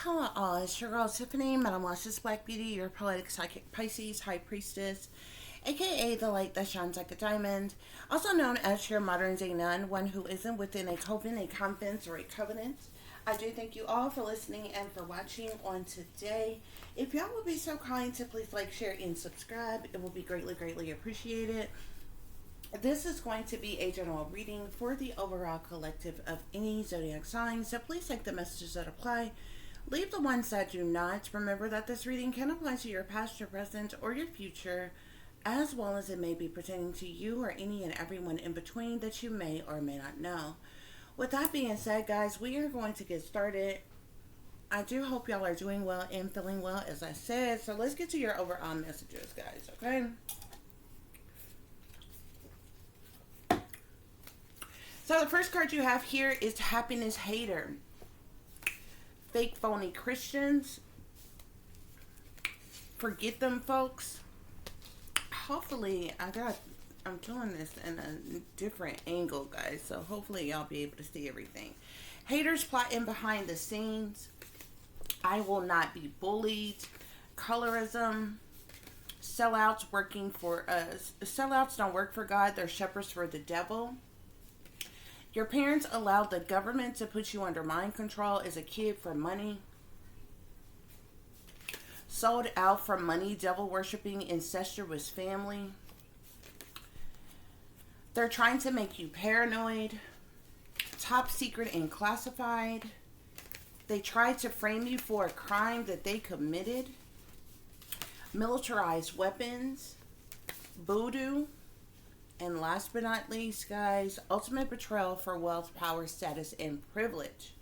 Hello all, it's your girl Tiffany, Madam Luscious Black Beauty, your poetic psychic Pisces High Priestess, aka the light that shines like a diamond, also known as your modern day nun, one who isn't within a coven, a convent, or a covenant. I do thank you all for listening and for watching on today. If y'all would be so kind to please like, share, and subscribe, it will be greatly, greatly appreciated. This is going to be a general reading for the overall collective of any zodiac sign, so please take the messages that apply. Leave the ones that do not. Remember that this reading can apply to your past, your present, or your future, as well as it may be pertaining to you or any and everyone in between that you may or may not know. With that being said, guys, we are going to get started. I do hope y'all are doing well and feeling well, as I said. So let's get to your overall messages, guys, okay? So the first card you have here is Happiness Hater. Fake phony Christians. Forget them, folks. Hopefully, I'm doing this in a different angle, guys. So hopefully y'all be able to see everything. Haters plotting behind the scenes. I will not be bullied. Colorism. Sellouts working for us. Sellouts don't work for God. They're shepherds for the devil. Your parents allowed the government to put you under mind control as a kid for money. Sold out for money, devil worshipping, incestuous family. They're trying to make you paranoid. Top secret and classified. They tried to frame you for a crime that they committed. Militarized weapons. Voodoo. And last but not least, guys, ultimate betrayal for wealth, power, status, and privilege.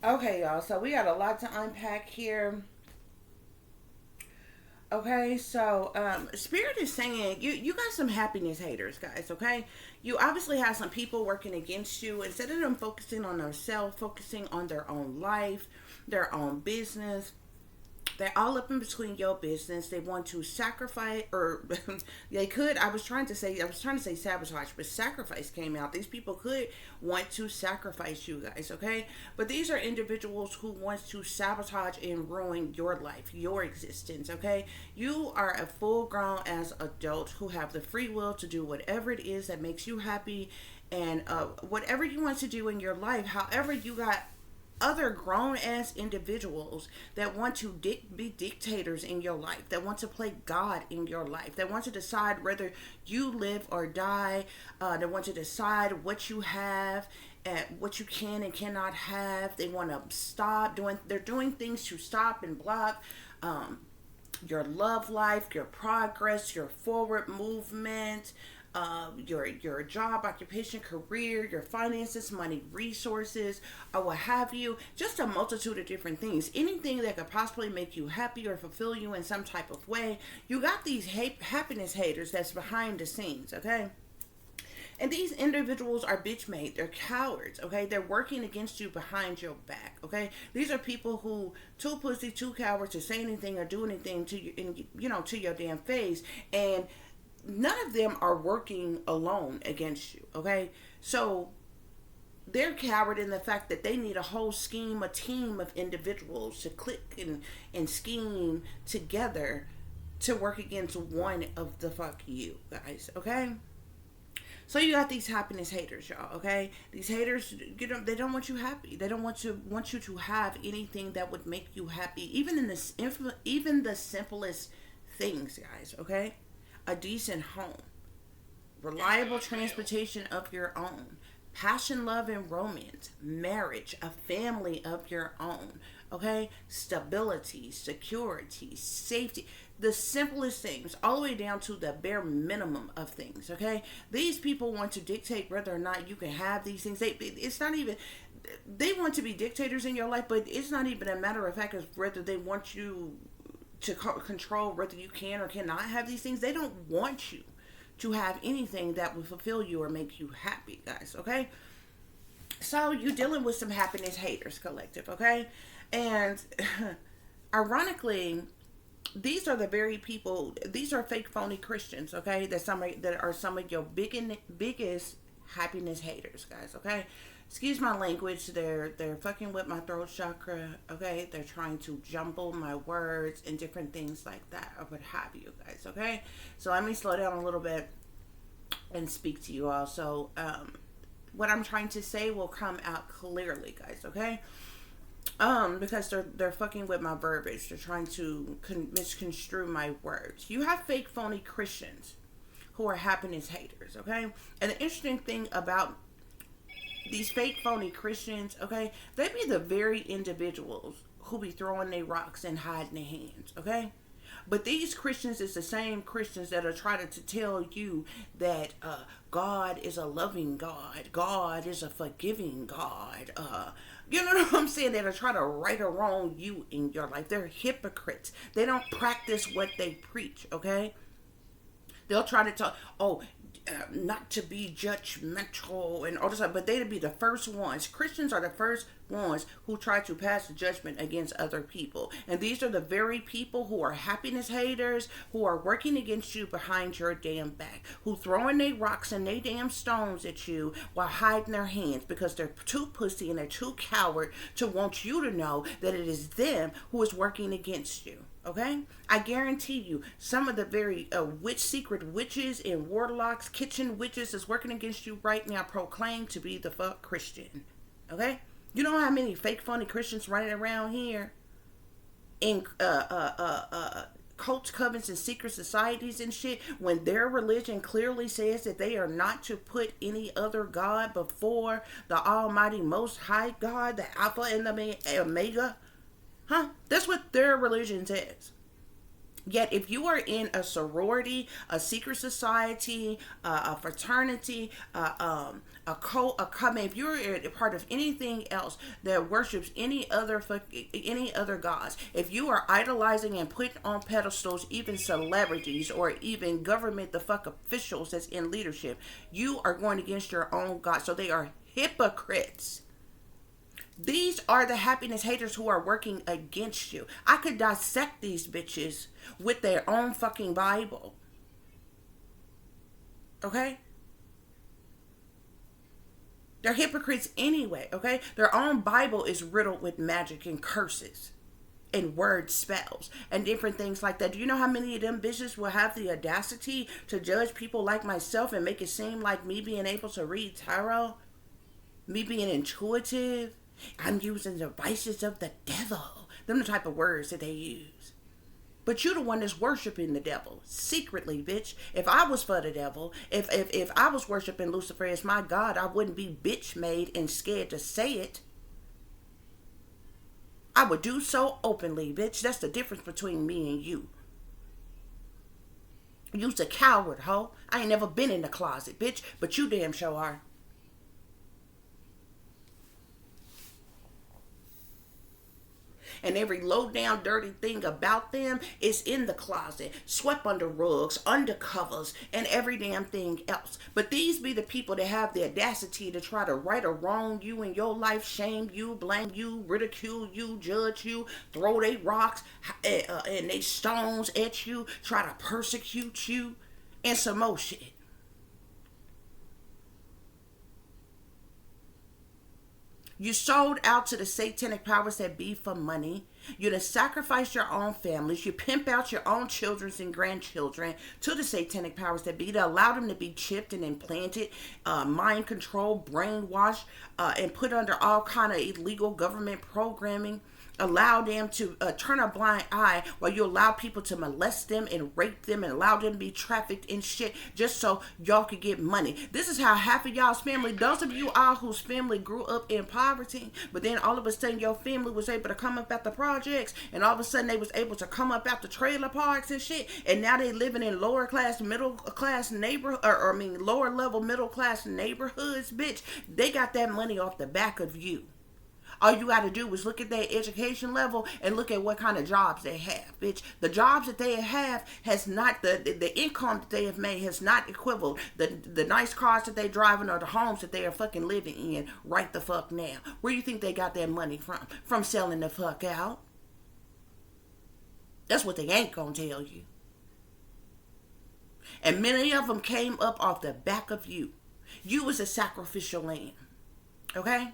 Okay, y'all, so we got a lot to unpack here. Okay, so Spirit is saying you got some happiness haters, guys, okay? You obviously have some people working against you. Instead of them focusing on themselves, focusing on their own life, their own business, they're all up in between your business. They want to sacrifice, or they could. I was trying to say sabotage, but sacrifice came out. These people could want to sacrifice you guys, okay? But these are individuals who want to sabotage and ruin your life, your existence, okay? You are a full-grown as adult who have the free will to do whatever it is that makes you happy, and whatever you want to do in your life. However, you got other grown-ass individuals that want to be dictators in your life, that want to play God in your life, that want to decide whether you live or die, that want to decide what you have and what you can and cannot have. They want to they're doing things to stop and block your love life, your progress, your forward movement, your job, occupation, career, your finances, money, resources, or what have you. Just a multitude of different things. Anything that could possibly make you happy or fulfill you in some type of way. You got these happiness haters that's behind the scenes, okay? And these individuals are bitch made. They're cowards, okay? They're working against you behind your back, okay? These are people who too pussy, too coward to say anything or do anything to you, to your damn face. And none of them are working alone against you, okay? So they're coward in the fact that they need a whole scheme, a team of individuals to click and scheme together to work against one of the fuck you guys, okay? So you got these happiness haters, y'all, okay? These haters, they don't want you happy. They don't want you to have anything that would make you happy, even the simplest things, guys, okay? A decent home, reliable transportation of your own, passion, love, and romance, marriage, a family of your own, okay? Stability, security, safety, the simplest things, all the way down to the bare minimum of things, okay? These people want to dictate whether or not you can have these things. It's not even, they want to be dictators in your life, but it's not even a matter of fact of whether they want you to control whether you can or cannot have these things. They don't want you to have anything that will fulfill you or make you happy, guys, okay? So you're dealing with some happiness haters collective, okay? And ironically, these are the very people, these are fake phony Christians, okay? That are some of your biggest happiness haters, guys, okay? excuse my language, they're fucking with my throat chakra, okay? They're trying to jumble my words and different things like that, or what have you guys, okay? So let me slow down a little bit and speak to you all. So what I'm trying to say will come out clearly, guys, okay? Because they're fucking with my verbiage. They're trying to misconstrue my words. You have fake phony Christians who are happiness haters, okay? And the interesting thing about these fake phony Christians, okay, they be the very individuals who be throwing their rocks and hiding their hands, okay? But these Christians is the same Christians that are trying to tell you that God is a loving God. God is a forgiving God. You know what I'm saying? That are trying to right or wrong you in your life. They're hypocrites. They don't practice what they preach, okay? They'll try to talk, not to be judgmental and all this stuff, but they'd be the first ones. Christians are the first ones who try to pass judgment against other people. And these are the very people who are happiness haters, who are working against you behind your damn back, who throwing their rocks and they damn stones at you while hiding their hands because they're too pussy and they're too coward to want you to know that it is them who is working against you. Okay? I guarantee you, some of the very secret witches and warlocks, kitchen witches is working against you right now, proclaim to be the fuck Christian. Okay? You know how many fake phony Christians running around here in cults, covens, and secret societies and shit, when their religion clearly says that they are not to put any other God before the Almighty Most High God, the Alpha and the Omega? Huh? That's what their religion says. Yet, if you are in a sorority, a secret society, a fraternity, a cult, a coven, if you're a part of anything else that worships any other gods, if you are idolizing and putting on pedestals even celebrities or even government the fuck officials that's in leadership, you are going against your own God. So they are hypocrites. These are the happiness haters who are working against you. I could dissect these bitches with their own fucking Bible. Okay? They're hypocrites anyway, okay? Their own Bible is riddled with magic and curses and word spells and different things like that. Do you know how many of them bitches will have the audacity to judge people like myself and make it seem like me being able to read tarot, me being intuitive, I'm using the vices of the devil. Them the type of words that they use. But you the one that's worshiping the devil secretly, bitch. If I was for the devil, if I was worshiping Lucifer as my God, I wouldn't be bitch made and scared to say it. I would do so openly, bitch. That's the difference between me and you. You's a coward, ho. I ain't never been in the closet, bitch. But you damn sure are. And every low down dirty thing about them is in the closet, swept under rugs, under covers, and every damn thing else. But these be the people that have the audacity to try to right or wrong you in your life, shame you, blame you, ridicule you, judge you, throw they rocks and they stones at you, try to persecute you, and some more shit. You sold out to the satanic powers that be for money. You done sacrificed your own families. You pimp out your own children and grandchildren to the satanic powers that be to allow them to be chipped and implanted, mind control, brainwashed, and put under all kind of illegal government programming. Allow them to turn a blind eye while you allow people to molest them and rape them and allow them to be trafficked and shit just so y'all could get money. This is how half of y'all's family, those of you all whose family grew up in poverty, but then all of a sudden your family was able to come up at the projects and all of a sudden they was able to come up out the trailer parks and shit, and now they living in lower class, middle class lower level middle class neighborhoods, bitch. They got that money off the back of you. All you got to do is look at their education level and look at what kind of jobs they have, bitch. The jobs that they have has not, the income that they have made has not equivalent the nice cars that they driving or the homes that they are fucking living in right the fuck now. Where do you think they got their money from? From selling the fuck out. That's what they ain't gonna tell you. And many of them came up off the back of you. You was a sacrificial lamb. Okay?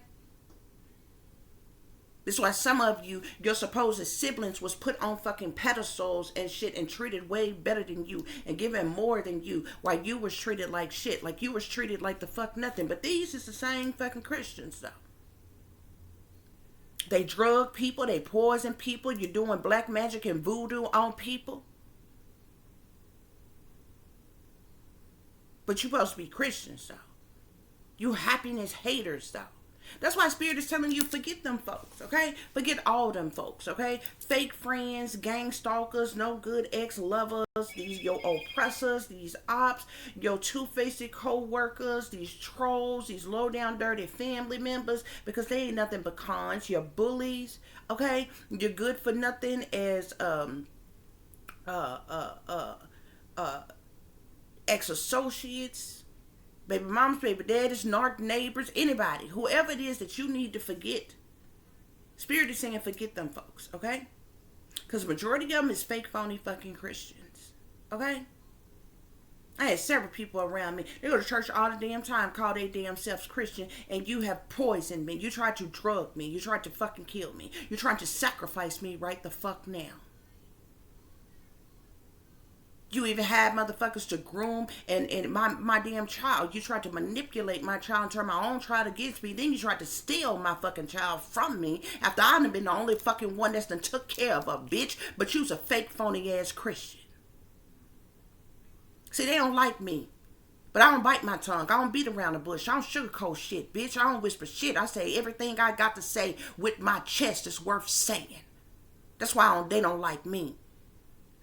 This is why some of you, your supposed siblings, was put on fucking pedestals and shit and treated way better than you and given more than you, while you was treated like shit. Like you was treated like the fuck nothing. But these is the same fucking Christians though. They drug people, they poison people, you're doing black magic and voodoo on people. But you're supposed to be Christians though. You happiness haters though. That's why Spirit is telling you, forget them folks, okay? Forget all them folks, okay? Fake friends, gang stalkers, no good ex-lovers, these your oppressors, these ops, your two-faced co-workers, these trolls, these low-down dirty family members, because they ain't nothing but cons. You're bullies, okay? You're good for nothing as ex-associates, baby mamas, baby daddies, narc neighbors, anybody, whoever it is that you need to forget. Spirit is saying forget them folks, okay? Because the majority of them is fake, phony fucking Christians, okay? I had several people around me. They go to church all the damn time, call they damn selves Christian, and you have poisoned me. You tried to drug me. You tried to fucking kill me. You're trying to sacrifice me right the fuck now. You even had motherfuckers to groom and my damn child. You tried to manipulate my child and turn my own child against me. Then you tried to steal my fucking child from me after I done been the only fucking one that's done took care of a bitch. But you's a fake, phony ass Christian. See, they don't like me. But I don't bite my tongue. I don't beat around the bush. I don't sugarcoat shit, bitch. I don't whisper shit. I say everything I got to say with my chest is worth saying. That's why they don't like me.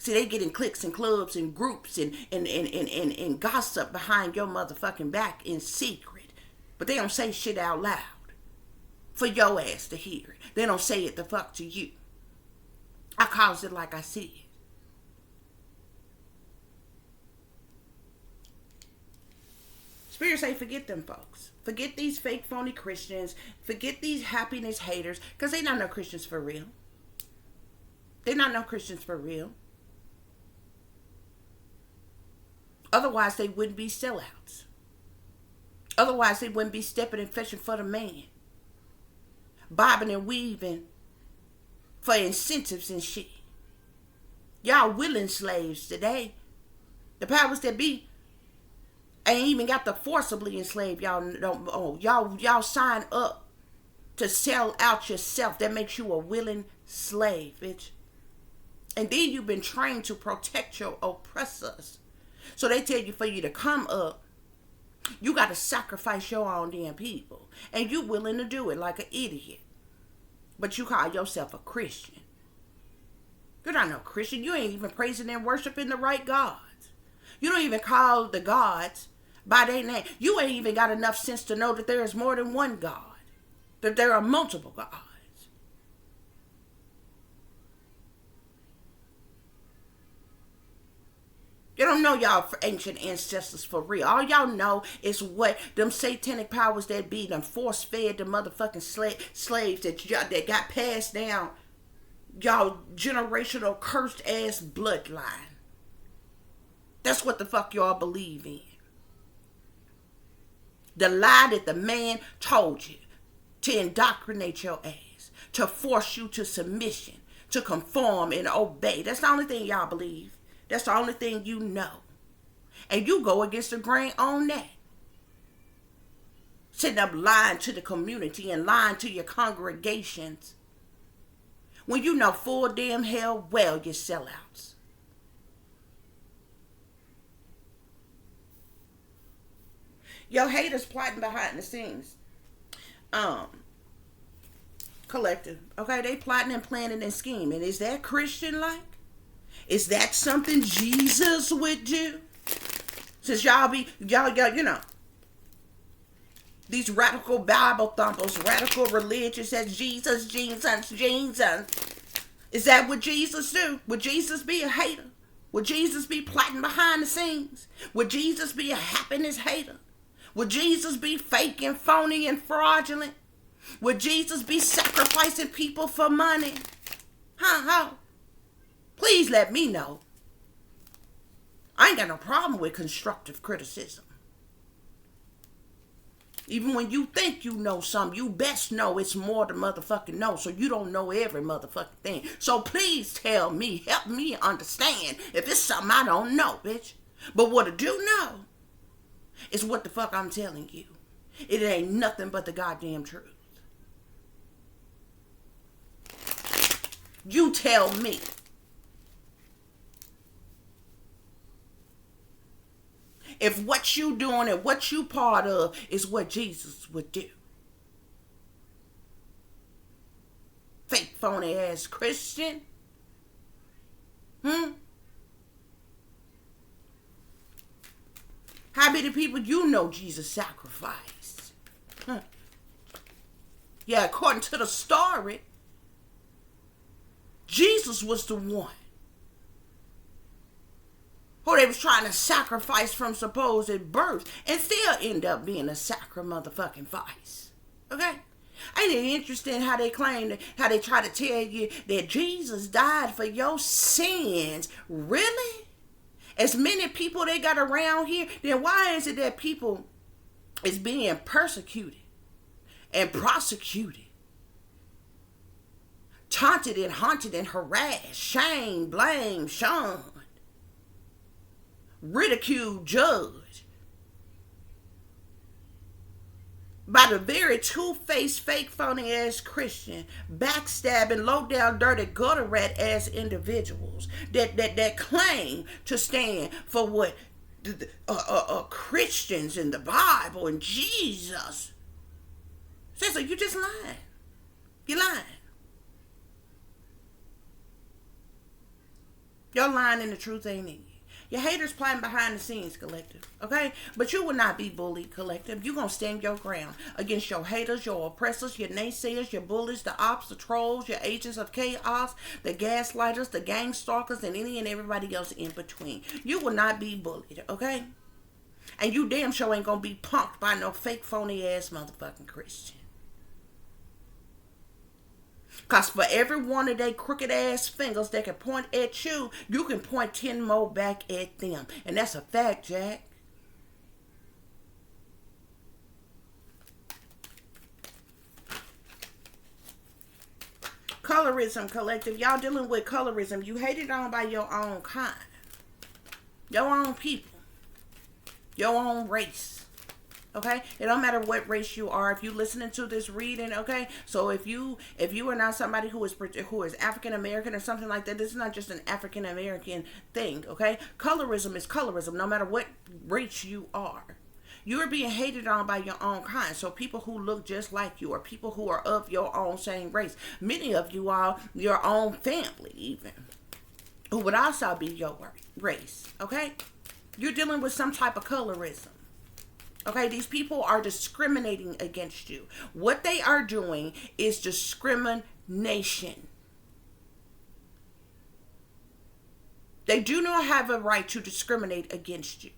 See, they get in cliques and clubs and groups and gossip behind your motherfucking back in secret. But they don't say shit out loud for your ass to hear it. They don't say it the fuck to you. I calls it like I see it. Spirit say forget them folks. Forget these fake phony Christians. Forget these happiness haters. Because they not no Christians for real. They're not no Christians for real. Otherwise, they wouldn't be sellouts. Otherwise, they wouldn't be stepping and fetching for the man. Bobbing and weaving for incentives and shit. Y'all willing slaves today. The powers that be ain't even got to forcibly enslave y'all. Y'all sign up to sell out yourself. That makes you a willing slave, bitch. And then you've been trained to protect your oppressors. So they tell you for you to come up, you got to sacrifice your own damn people. And you willing to do it like an idiot. But you call yourself a Christian. You're not no Christian. You ain't even praising and worshiping the right gods. You don't even call the gods by their name. You ain't even got enough sense to know that there is more than one God. That there are multiple gods. You don't know y'all ancient ancestors for real. All y'all know is what them satanic powers that be them force-fed the motherfucking slaves that got passed down y'all generational cursed ass bloodline. That's what the fuck y'all believe in. The lie that the man told you to indoctrinate your ass, to force you to submission, to conform and obey. That's the only thing y'all believe. That's the only thing you know. And you go against the grain on that. Sitting up lying to the community and lying to your congregations. When you know full damn hell well you're sellouts. Your haters plotting behind the scenes. Collective. Okay, they plotting and planning and scheming. Is that Christian like? Is that something Jesus would do? Since y'all, you know, these radical Bible thumpers, radical religious, says Jesus. Is that what Jesus do? Would Jesus be a hater? Would Jesus be plotting behind the scenes? Would Jesus be a happiness hater? Would Jesus be fake and phony and fraudulent? Would Jesus be sacrificing people for money? How? Please let me know. I ain't got no problem with constructive criticism. Even when you think you know something, you best know it's more than motherfucking know. So you don't know every motherfucking thing. So please tell me, help me understand if it's something I don't know, bitch. But what I do know is what the fuck I'm telling you. It ain't nothing but the goddamn truth. You tell me. If what you doing and what you part of is what Jesus would do. Fake phony ass Christian. How many people you know Jesus sacrificed? Yeah, according to the story, Jesus was the one who they was trying to sacrifice from supposed birth and still end up being a motherfucking vice. Okay? Ain't it interesting how they claim, how they try to tell you that Jesus died for your sins? Really? As many people they got around here, then why is it that people is being persecuted and prosecuted, taunted and haunted and harassed, shamed, blamed, shunned, ridiculed, judged by the very two-faced, fake, phony ass Christian, backstabbing, low-down, dirty, gutter rat ass individuals that claim to stand for what Christians in the Bible and Jesus says. So you just lying. You're lying. You're lying and the truth ain't in you. Your haters plotting behind the scenes, collective, okay? But you will not be bullied, collective. You're going to stand your ground against your haters, your oppressors, your naysayers, your bullies, the ops, the trolls, your agents of chaos, the gaslighters, the gang stalkers, and any and everybody else in between. You will not be bullied, okay? And you damn sure ain't going to be punked by no fake, phony-ass motherfucking Christian. Because for every one of they crooked ass fingers that can point at you, you can point 10 more back at them. And that's a fact, Jack. Colorism, collective. Y'all dealing with colorism. You hated on by your own kind. Your own people. Your own race. Okay, it don't matter what race you are. If you listening to this reading, okay, so if you are not somebody who is African American or something like that, this is not just an African American thing. Okay, colorism is colorism, no matter what race you are. You are being hated on by your own kind. So people who look just like you, or people who are of your own same race. Many of you are your own family, even, who would also be your race. Okay, you're dealing with some type of colorism. Okay, these people are discriminating against you. What they are doing is discrimination. They do not have a right to discriminate against you.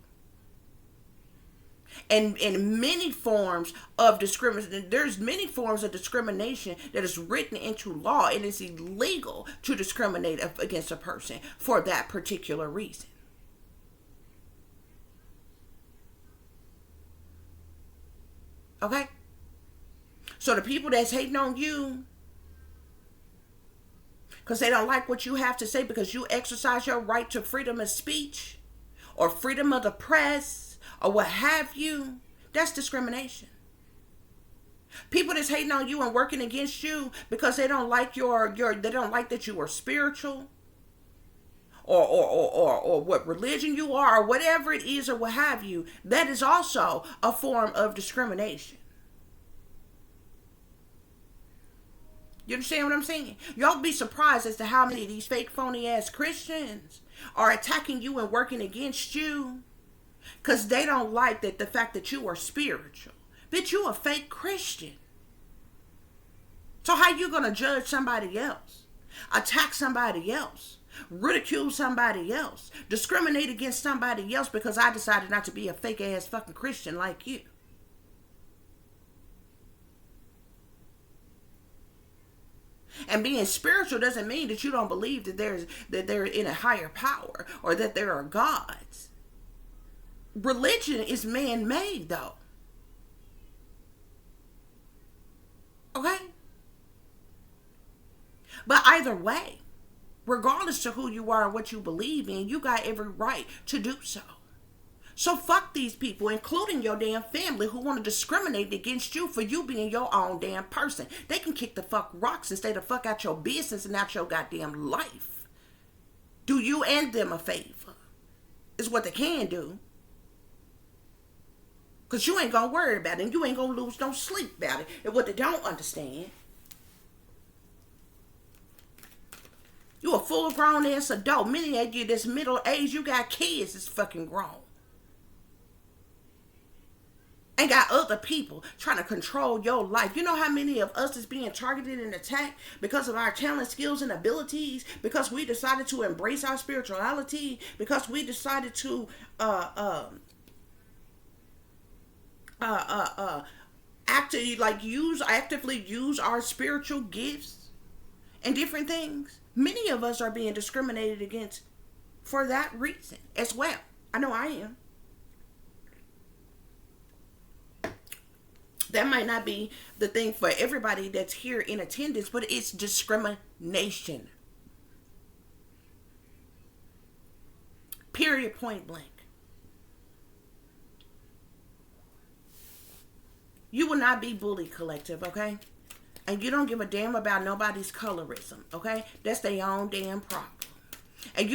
And in many forms of discrimination, there's many forms of discrimination that is written into law, and it's illegal to discriminate against a person for that particular reason. Okay? So the people that's hating on you because they don't like what you have to say because you exercise your right to freedom of speech or freedom of the press or what have you, that's discrimination. People that's hating on you and working against you because they don't like they don't like that you are spiritual or what religion you are, or whatever it is, or what have you, that is also a form of discrimination. You understand what I'm saying? Y'all be surprised as to how many of these fake, phony ass Christians are attacking you and working against you because they don't like the fact that you are spiritual. Bitch, you a fake Christian. So how you gonna judge somebody else, attack somebody else, ridicule somebody else, discriminate against somebody else because I decided not to be a fake ass fucking Christian like you? And being spiritual doesn't mean that you don't believe that they're in a higher power or that there are gods. Religion is man-made, though. But either way, regardless of who you are and what you believe in, you got every right to do so. So fuck these people, including your damn family, who want to discriminate against you for you being your own damn person. They can kick the fuck rocks and stay the fuck out your business and out your goddamn life. Do you and them a favor. Is what they can do. Because you ain't going to worry about it and you ain't going to lose no sleep about it. And what they don't understand, you a full grown ass adult. Many of you this middle age, you got kids that's fucking grown. And got other people trying to control your life. You know how many of us is being targeted and attacked because of our talent, skills, and abilities? Because we decided to embrace our spirituality? Because we decided to actively use our spiritual gifts and different things? Many of us are being discriminated against for that reason as well. I know I am. That might not be the thing for everybody that's here in attendance, but it's discrimination. Period, point blank. You will not be bully collective, okay? And you don't give a damn about nobody's colorism, okay? That's their own damn problem. And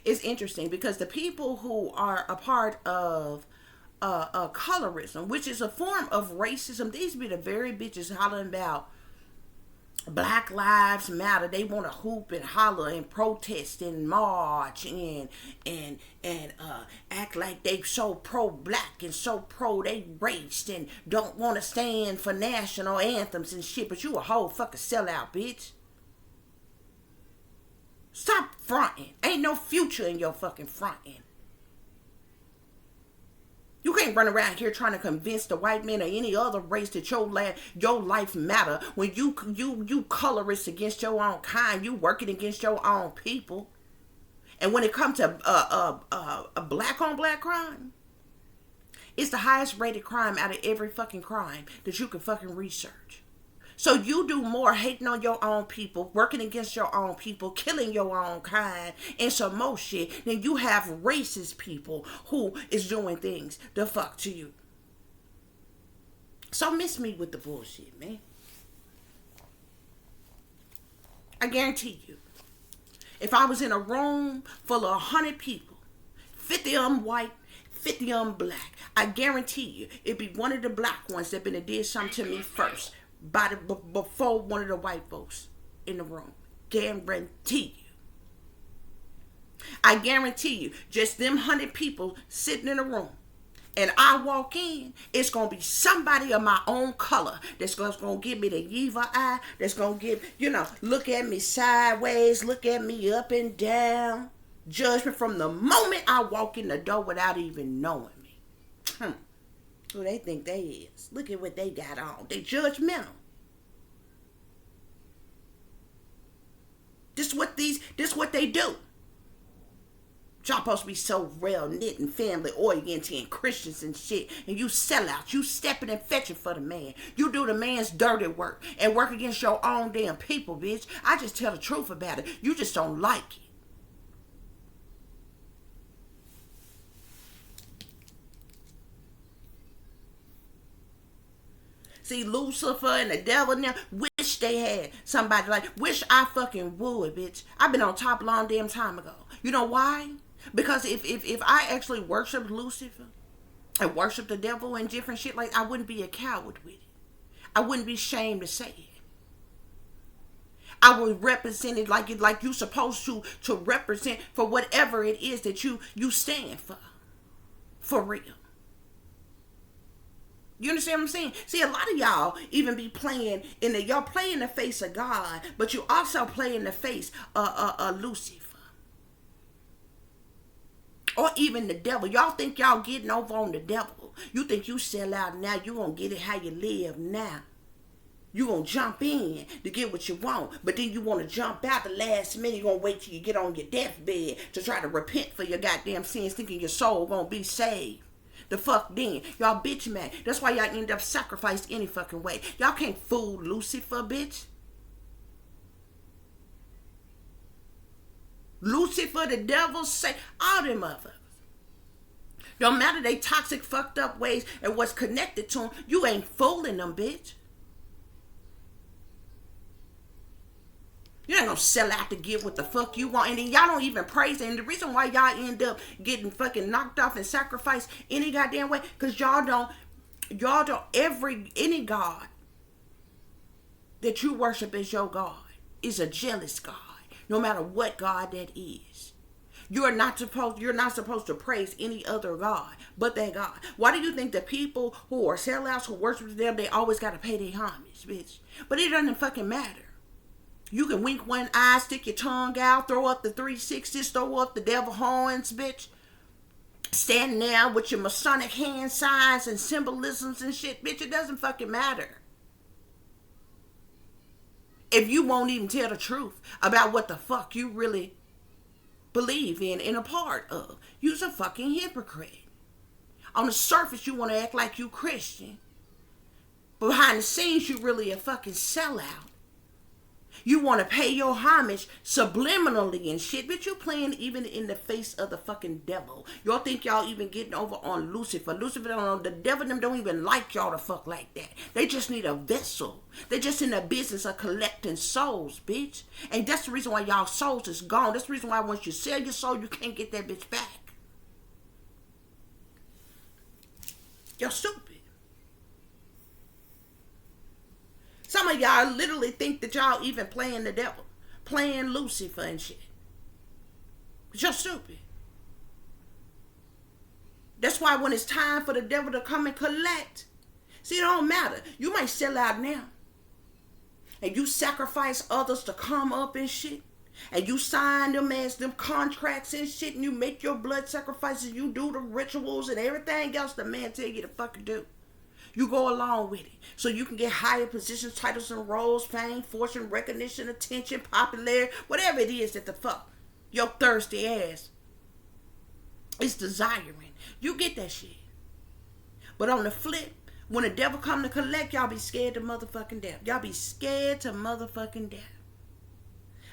it's interesting because the people who are a part of colorism, which is a form of racism, these be the very bitches hollering about Black Lives Matter. They want to hoop and holler and protest and march and act like they so pro-black and so pro-they race and don't want to stand for national anthems and shit. But you a whole fucking sellout, bitch. Stop fronting. Ain't no future in your fucking fronting. You can't run around here trying to convince the white man or any other race that your life matter when you colorist against your own kind. You working against your own people. And when it comes to a black on black crime, it's the highest rated crime out of every fucking crime that you can fucking research. So you do more hating on your own people, working against your own people, killing your own kind, and some more shit than you have racist people who is doing things the fuck to you. So miss me with the bullshit, man. I guarantee you, if I was in a room full of 100 people, 50 of them white, 50 of them black, I guarantee you it'd be one of the black ones that been and did something to me first. Before one of the white folks in the room. Guarantee you. I guarantee you, just them 100 people sitting in a room, and I walk in, it's going to be somebody of my own color that's going to give me the evil eye, that's going to give, look at me sideways, look at me up and down, judgment from the moment I walk in the door without even knowing me. Who they think they is. Look at what they got on. They judgmental. This what they do. Y'all supposed to be so real knit and family oriented and Christians and shit. And you sell out. You stepping and fetching for the man. You do the man's dirty work and work against your own damn people, bitch. I just tell the truth about it. You just don't like it. See, Lucifer and the devil now, wish they had somebody wish I fucking would, bitch. I've been on top a long damn time ago. You know why? Because if I actually worshiped Lucifer and worshiped the devil and different shit, I wouldn't be a coward with it. I wouldn't be ashamed to say it. I would represent it like you supposed to represent for whatever it is that you stand for. For real. You understand what I'm saying? See, a lot of y'all even be playing y'all play in the face of God, but you also play in the face of Lucifer. Or even the devil. Y'all think y'all getting over on the devil. You think you sell out now, you gonna get it how you live now. You gonna jump in to get what you want, but then you want to jump out the last minute. You gonna wait till you get on your deathbed to try to repent for your goddamn sins, thinking your soul gonna be saved. The fuck then. Y'all bitch mad. That's why y'all end up sacrificed any fucking way. Y'all can't fool Lucifer, bitch. Lucifer, the devil, say all them motherfuckers. No matter they toxic, fucked up ways and what's connected to them, you ain't fooling them, bitch. You ain't gonna sell out to get what the fuck you want. And then y'all don't even praise it. And the reason why y'all end up getting fucking knocked off and sacrificed any goddamn way, because y'all don't, any God that you worship as your God is a jealous God. No matter what God that is. You're not supposed to praise any other God but that God. Why do you think the people who are sellouts, who worship them, they always gotta pay their homage, bitch? But it doesn't fucking matter. You can wink one eye, stick your tongue out, throw up the 360s, throw up the devil horns, bitch. Standing there with your Masonic hand signs and symbolisms and shit, bitch. It doesn't fucking matter. If you won't even tell the truth about what the fuck you really believe in and a part of, you's a fucking hypocrite. On the surface, you want to act like you Christian. But behind the scenes, you really a fucking sellout. You want to pay your homage subliminally and shit, but you playing even in the face of the fucking devil. Y'all think y'all even getting over on Lucifer. Lucifer, don't know, the devil them don't even like y'all to fuck like that. They just need a vessel. They just in the business of collecting souls, bitch. And that's the reason why y'all souls is gone. That's the reason why once you sell your soul, you can't get that bitch back. Y'all stupid. Some of y'all literally think that y'all even playing the devil, playing Lucifer and shit. But you're stupid. That's why when it's time for the devil to come and collect, see, it don't matter. You might sell out now. And you sacrifice others to come up and shit. And you sign them as them contracts and shit. And you make your blood sacrifices. You do the rituals and everything else the man tell you to fucking do. You go along with it. So you can get higher positions, titles, and roles, fame, fortune, recognition, attention, popularity, whatever it is that the fuck your thirsty ass is desiring. You get that shit. But on the flip, when the devil come to collect, y'all be scared to motherfucking death. Y'all be scared to motherfucking death.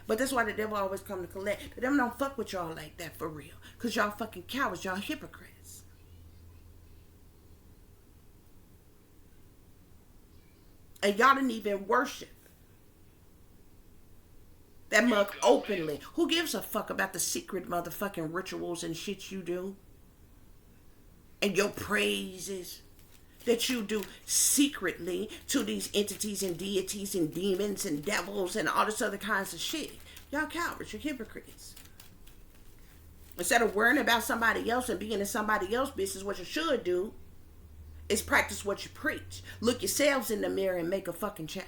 But that's why the devil always come to collect. The devil don't fuck with y'all like that for real. Because y'all fucking cowards. Y'all hypocrites. And y'all didn't even worship that mug openly. Who gives a fuck about the secret motherfucking rituals and shit you do? And your praises that you do secretly to these entities and deities and demons and devils and all this other kinds of shit. Y'all cowards, you're hypocrites. Instead of worrying about somebody else and being in somebody else's business, what you should do is practice what you preach. Look yourselves in the mirror and make a fucking change.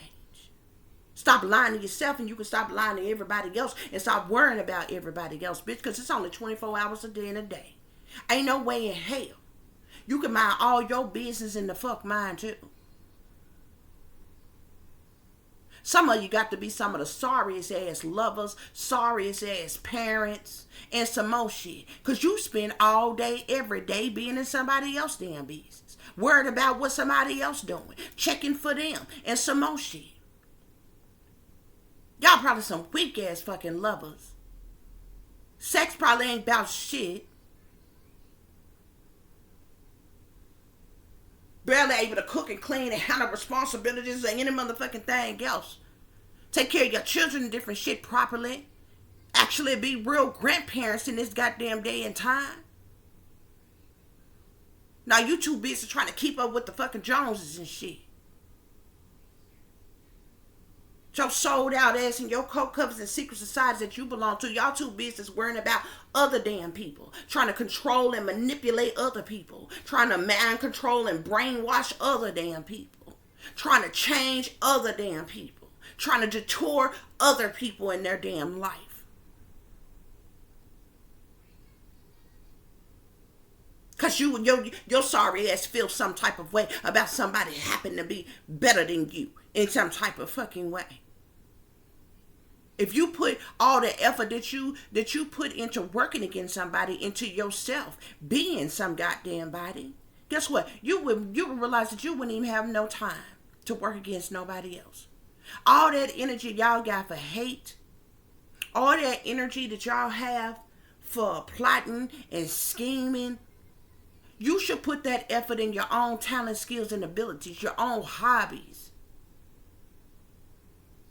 Stop lying to yourself and you can stop lying to everybody else and stop worrying about everybody else, bitch, because it's only 24 hours a day in a day. Ain't no way in hell you can mind all your business and the fuck mine too. Some of you got to be some of the sorriest ass lovers, sorriest ass parents, and some more shit. Because you spend all day, every day being in somebody else's damn business. Worried about what somebody else doing. Checking for them and some more shit. Y'all probably some weak ass fucking lovers. Sex probably ain't about shit. Barely able to cook and clean and handle responsibilities or any motherfucking thing else. Take care of your children and different shit properly. Actually be real grandparents in this goddamn day and time. Now you too busy trying to keep up with the fucking Joneses and shit. Your sold out ass and your coke covers and secret societies that you belong to. Y'all too busy worrying about other damn people. Trying to control and manipulate other people. Trying to mind control and brainwash other damn people. Trying to change other damn people. Trying to detour other people in their damn life. Because your sorry ass feels some type of way about somebody happen to be better than you in some type of fucking way. If you put all the effort that you put into working against somebody, into yourself, being some goddamn body, guess what? You would realize that you wouldn't even have no time to work against nobody else. All that energy y'all got for hate, All that energy that y'all have for plotting and scheming, you should put that effort in your own talent, skills, and abilities, your own hobbies,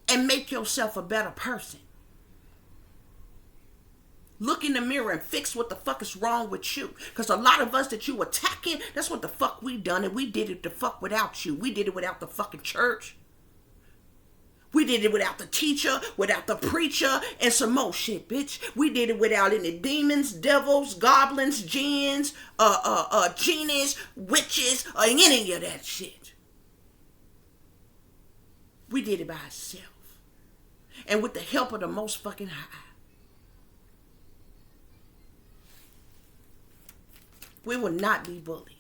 and make yourself a better person. Look in the mirror and fix what the fuck is wrong with you. Because a lot of us that you attacking, that's what the fuck we done. And we did it the fuck without you. We did it without the fucking church. We did it without the teacher, without the preacher, and some more shit, bitch. We did it without any demons, devils, goblins, jinns, genies, witches, or any of that shit. We did it by ourselves. And with the help of the most fucking high. We will not be bullied.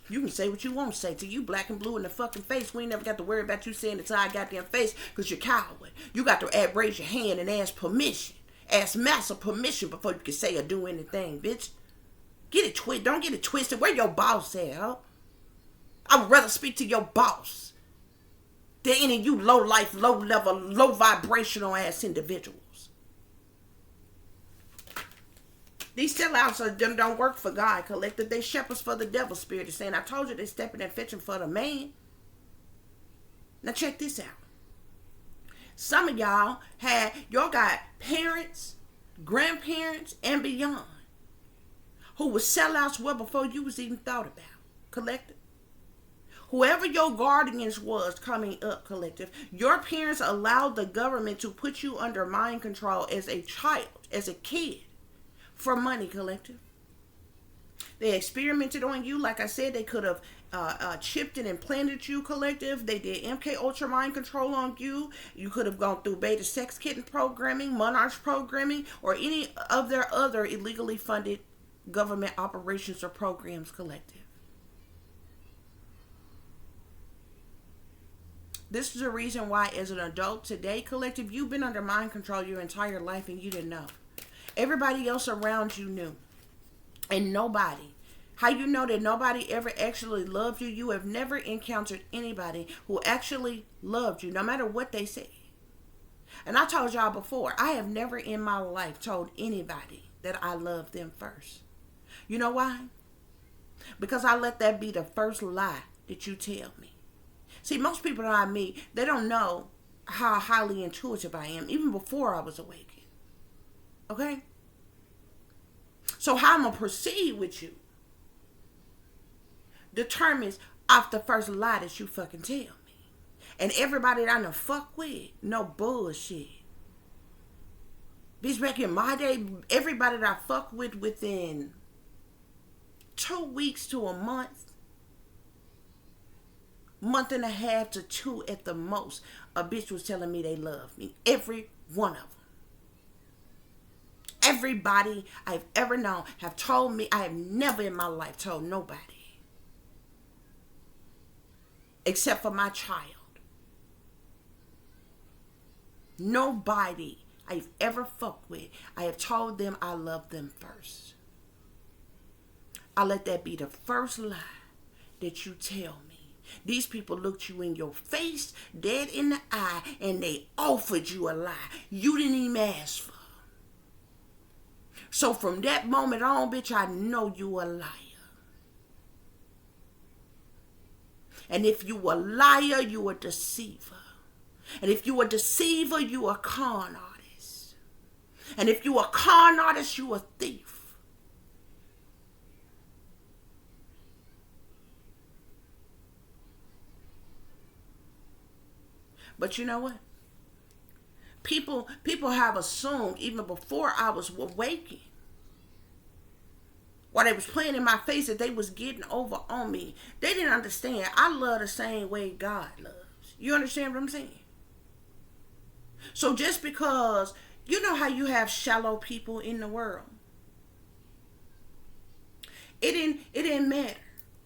You can say what you want to say to you, black and blue in the fucking face. We ain't never got to worry about you saying it to our goddamn face because you're coward. You got to raise your hand and ask permission. Ask master permission before you can say or do anything, bitch. Get it twisted. Don't get it twisted. Where your boss at, huh? I would rather speak to your boss than any of you low life, low level, low vibrational ass individuals. These sellouts don't work for God, collective. They shepherds for the devil. Spirit is saying, I told you they stepping and fetching for the man. Now check this out. Some of y'all got parents, grandparents, and beyond who were sellouts well before you was even thought about, collective. Whoever your guardians was coming up, collective, your parents allowed the government to put you under mind control as a child, as a kid. For money, collective. They experimented on you. Like I said, they could have chipped and implanted you, collective. They did MK Ultra mind control on you. You could have gone through beta sex kitten programming, monarch programming, or any of their other illegally funded government operations or programs, collective. This is the reason why, as an adult today, collective, you've been under mind control your entire life and you didn't know. Everybody else around you knew. And nobody. How you know that nobody ever actually loved you? You have never encountered anybody who actually loved you, no matter what they say. And I told y'all before, I have never in my life told anybody that I love them first. You know why? Because I let that be the first lie that you tell me. See, most people that I meet, they don't know how highly intuitive I am, even before I was awakened. Okay? So how I'm going to proceed with you determines off the first lie that you fucking tell me. And everybody that I done fuck with, no bullshit. Bitch, back in my day, everybody that I fuck with within 2 weeks to a month and a half to 2 at the most, a bitch was telling me they love me. Every one of them. Everybody I've ever known have told me. I have never in my life told nobody. Except for my child. Nobody I've ever fucked with, I have told them I love them first. I let that be the first lie that you tell me. These people looked you in your face, dead in the eye, and they offered you a lie you didn't even ask for. So from that moment on, bitch, I know you a liar. And if you a liar, you a deceiver. And if you a deceiver, you a con artist. And if you a con artist, you a thief. But you know what? People have assumed even before I was awakened, while they was playing in my face, that they was getting over on me. They didn't understand. I love the same way God loves. You understand what I'm saying? So just because, you know how you have shallow people in the world, it didn't matter.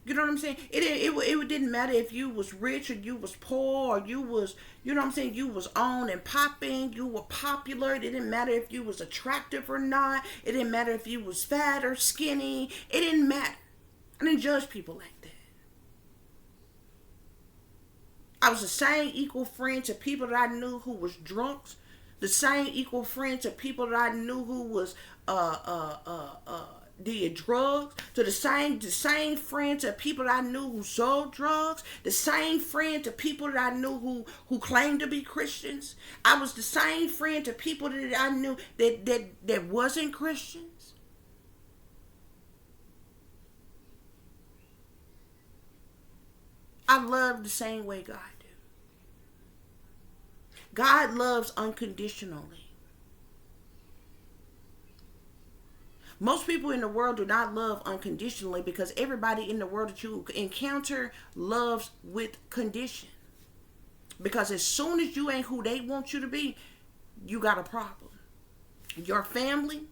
You know what I'm saying? It didn't matter if you was rich or you was poor or you was, you know what I'm saying, you was on and popping, you were popular. It didn't matter if you was attractive or not. It didn't matter if you was fat or skinny. It didn't matter. I didn't judge people like that. I was the same equal friend to people that I knew who was drunks, The same equal friend to people that I knew who was did drugs, to the same friend to people that I knew who sold drugs, the same friend to people that I knew who claimed to be Christians. I was the same friend to people that I knew that wasn't Christians. I love the same way God do. God loves unconditionally. Most people in the world do not love unconditionally because everybody in the world that you encounter loves with condition. Because as soon as you ain't who they want you to be, you got a problem. Your family,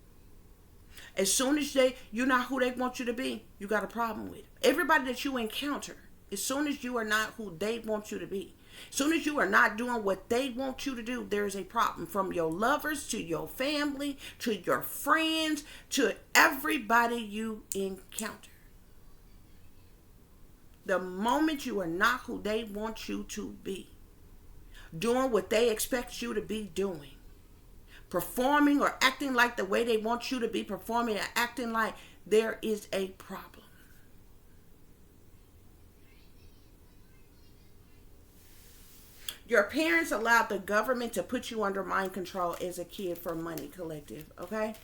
as soon as you're not who they want you to be, you got a problem with it. Everybody that you encounter, as soon as you are not who they want you to be, as soon as you are not doing what they want you to do, there's a problem. From your lovers to your family to your friends to everybody you encounter. The moment you are not who they want you to be, doing what they expect you to be doing, performing or acting like the way they want you to be performing or acting like, there is a problem. Your parents allowed the government to put you under mind control as a kid for money, collective, okay?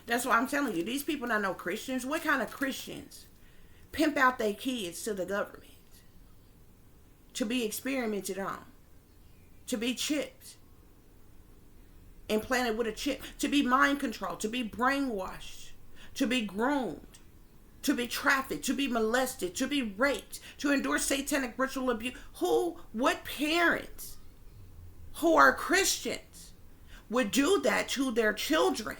That's why I'm telling you, these people that know Christians, what kind of Christians pimp out their kids to the government to be experimented on, to be chipped, implanted with a chip, to be mind controlled, to be brainwashed, to be groomed, to be trafficked, to be molested, to be raped, to endure satanic ritual abuse. What parents who are Christians would do that to their children?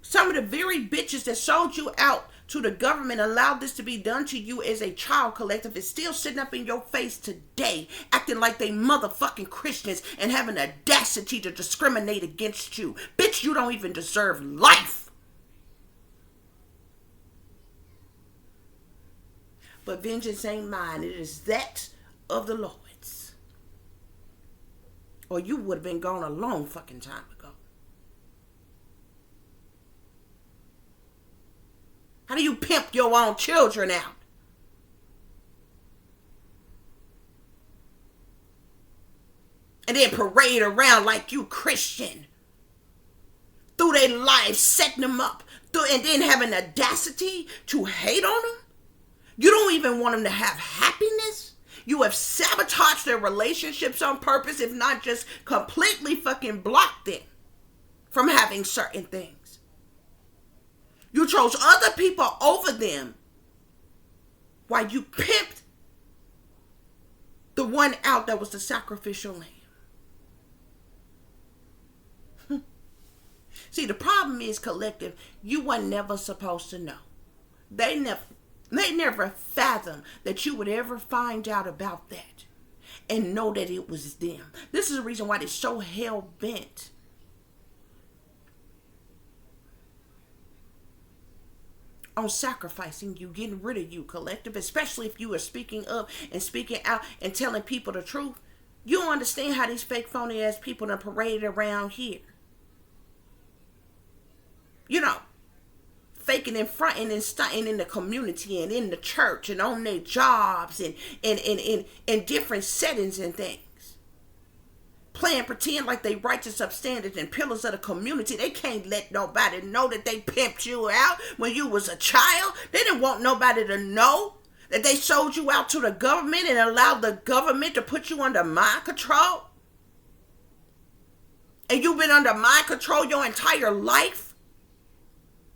Some of the very bitches that sold you out to the government allowed this to be done to you as a child, collective, is still sitting up in your face today, acting like they motherfucking Christians and having the audacity to discriminate against you. Bitch, you don't even deserve life. But vengeance ain't mine. It is that of the Lord's. Or you would have been gone a long fucking time ago. How do you pimp your own children out? And then parade around like you Christian. Through their lives, setting them up. And then having the audacity to hate on them? You don't even want them to have happiness. You have sabotaged their relationships on purpose, if not just completely fucking blocked them from having certain things. You chose other people over them while you pimped the one out that was the sacrificial lamb. See, the problem is, collective, you were never supposed to know. They never fathomed that you would ever find out about that and know that it was them. This is the reason why they're so hell-bent on sacrificing you, getting rid of you, collective, especially if you are speaking up and speaking out and telling people the truth. You don't understand how these fake phony ass people are paraded around here. You know, faking and fronting and stunting in the community and in the church and on their jobs and in different settings and things. Playing pretend like they righteous upstanders and pillars of the community. They can't let nobody know that they pimped you out when you was a child. They didn't want nobody to know that they sold you out to the government and allowed the government to put you under mind control. And you've been under mind control your entire life.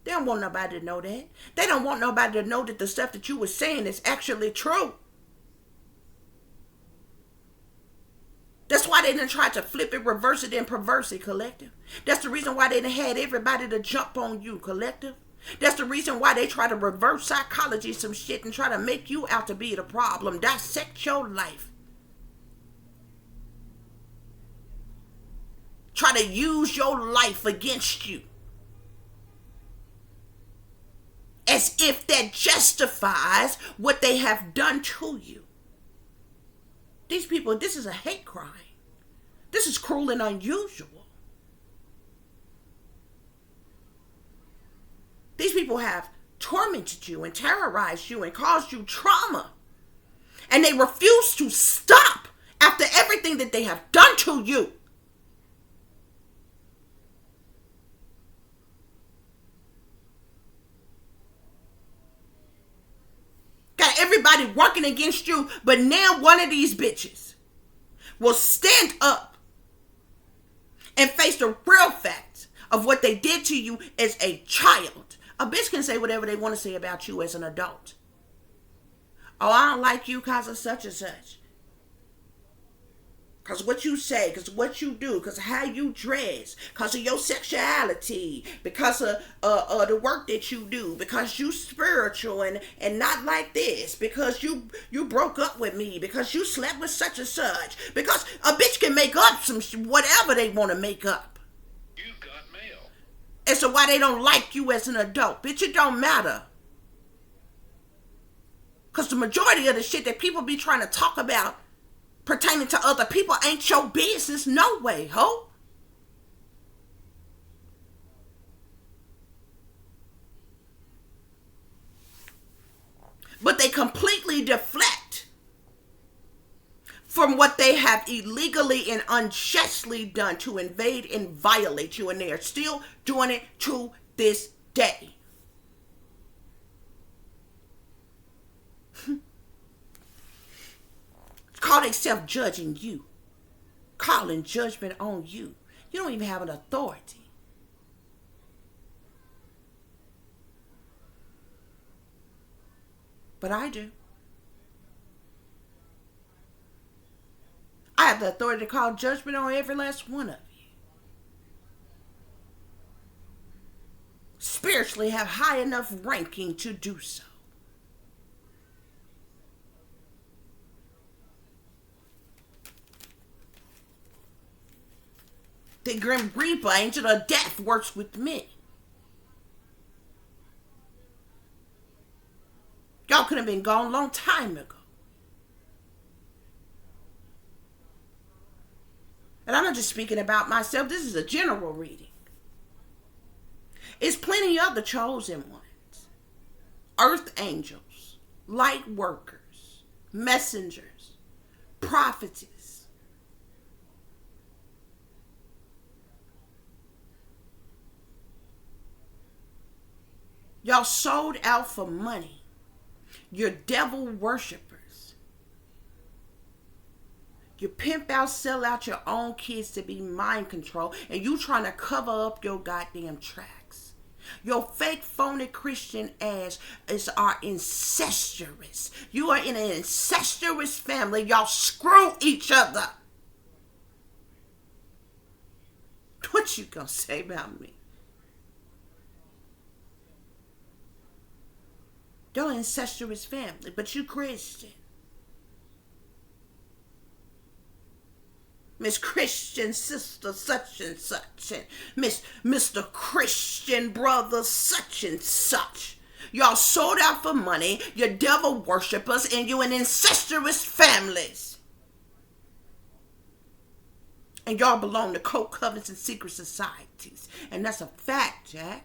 They don't want nobody to know that. They don't want nobody to know that the stuff that you were saying is actually true. That's why they didn't try to flip it, reverse it, and perverse it, collective. That's the reason why they done had everybody to jump on you, collective. That's the reason why they try to reverse psychology some shit and try to make you out to be the problem. Dissect your life. Try to use your life against you. As if that justifies what they have done to you. These people, this is a hate crime. This is cruel and unusual. These people have tormented you and terrorized you and caused you trauma. And they refuse to stop after everything that they have done to you. Got everybody working against you, but now one of these bitches will stand up and face the real facts of what they did to you as a child. A bitch can say whatever they want to say about you as an adult. Oh, I don't like you because of such and such. Because what you say, because what you do, because how you dress, because of your sexuality, because of the work that you do, because you spiritual and not like this, because you broke up with me, because you slept with such and such, because a bitch can make up some whatever they want to make up. You got mail. And so why they don't like you as an adult? Bitch, it don't matter. Because the majority of the shit that people be trying to talk about pertaining to other people ain't your business, no way, ho. But they completely deflect from what they have illegally and unjustly done to invade and violate you, and they are still doing it to this day. Call themselves judging you, calling judgment on you. You don't even have an authority. But I do. I have the authority to call judgment on every last one of you. Spiritually have high enough ranking to do so. The Grim Reaper, Angel of Death, works with me. Y'all could have been gone a long time ago. And I'm not just speaking about myself. This is a general reading. It's plenty of the chosen ones. Earth angels, light workers, messengers, prophetess. Y'all sold out for money. You're devil worshipers. You pimp out, sell out your own kids to be mind control, and you trying to cover up your goddamn tracks. Your fake phony Christian ass are incestuous. You are in an incestuous family. Y'all screw each other. What you gonna say about me? You're an incestuous family, but you Christian. Miss Christian sister such and such, and Mr. Christian brother such and such. Y'all sold out for money, you're devil worshippers, and you're in incestuous families. And y'all belong to cult covenants and secret societies. And that's a fact, Jack.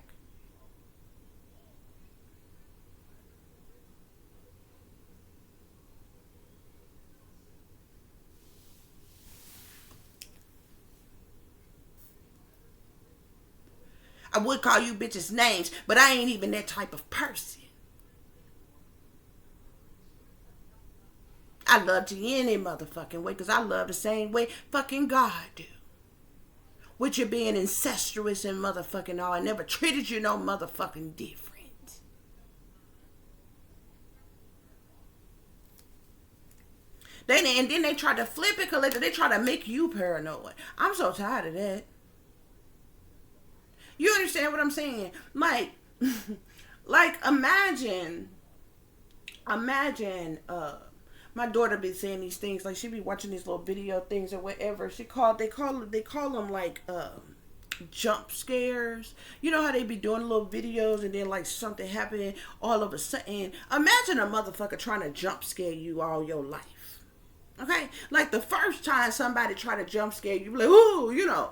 I would call you bitches names, but I ain't even that type of person. I love you any motherfucking way, because I love the same way fucking God do. With you being incestuous and motherfucking all, I never treated you no motherfucking different. And then they try to flip it, collector. They try to make you paranoid. I'm so tired of that. You understand what I'm saying? Like imagine, my daughter be saying these things, like she be watching these little video things or whatever. They call them like jump scares. You know how they be doing little videos and then like something happening all of a sudden. Imagine a motherfucker trying to jump scare you all your life. Okay? Like the first time somebody try to jump scare you, be like, ooh, you know.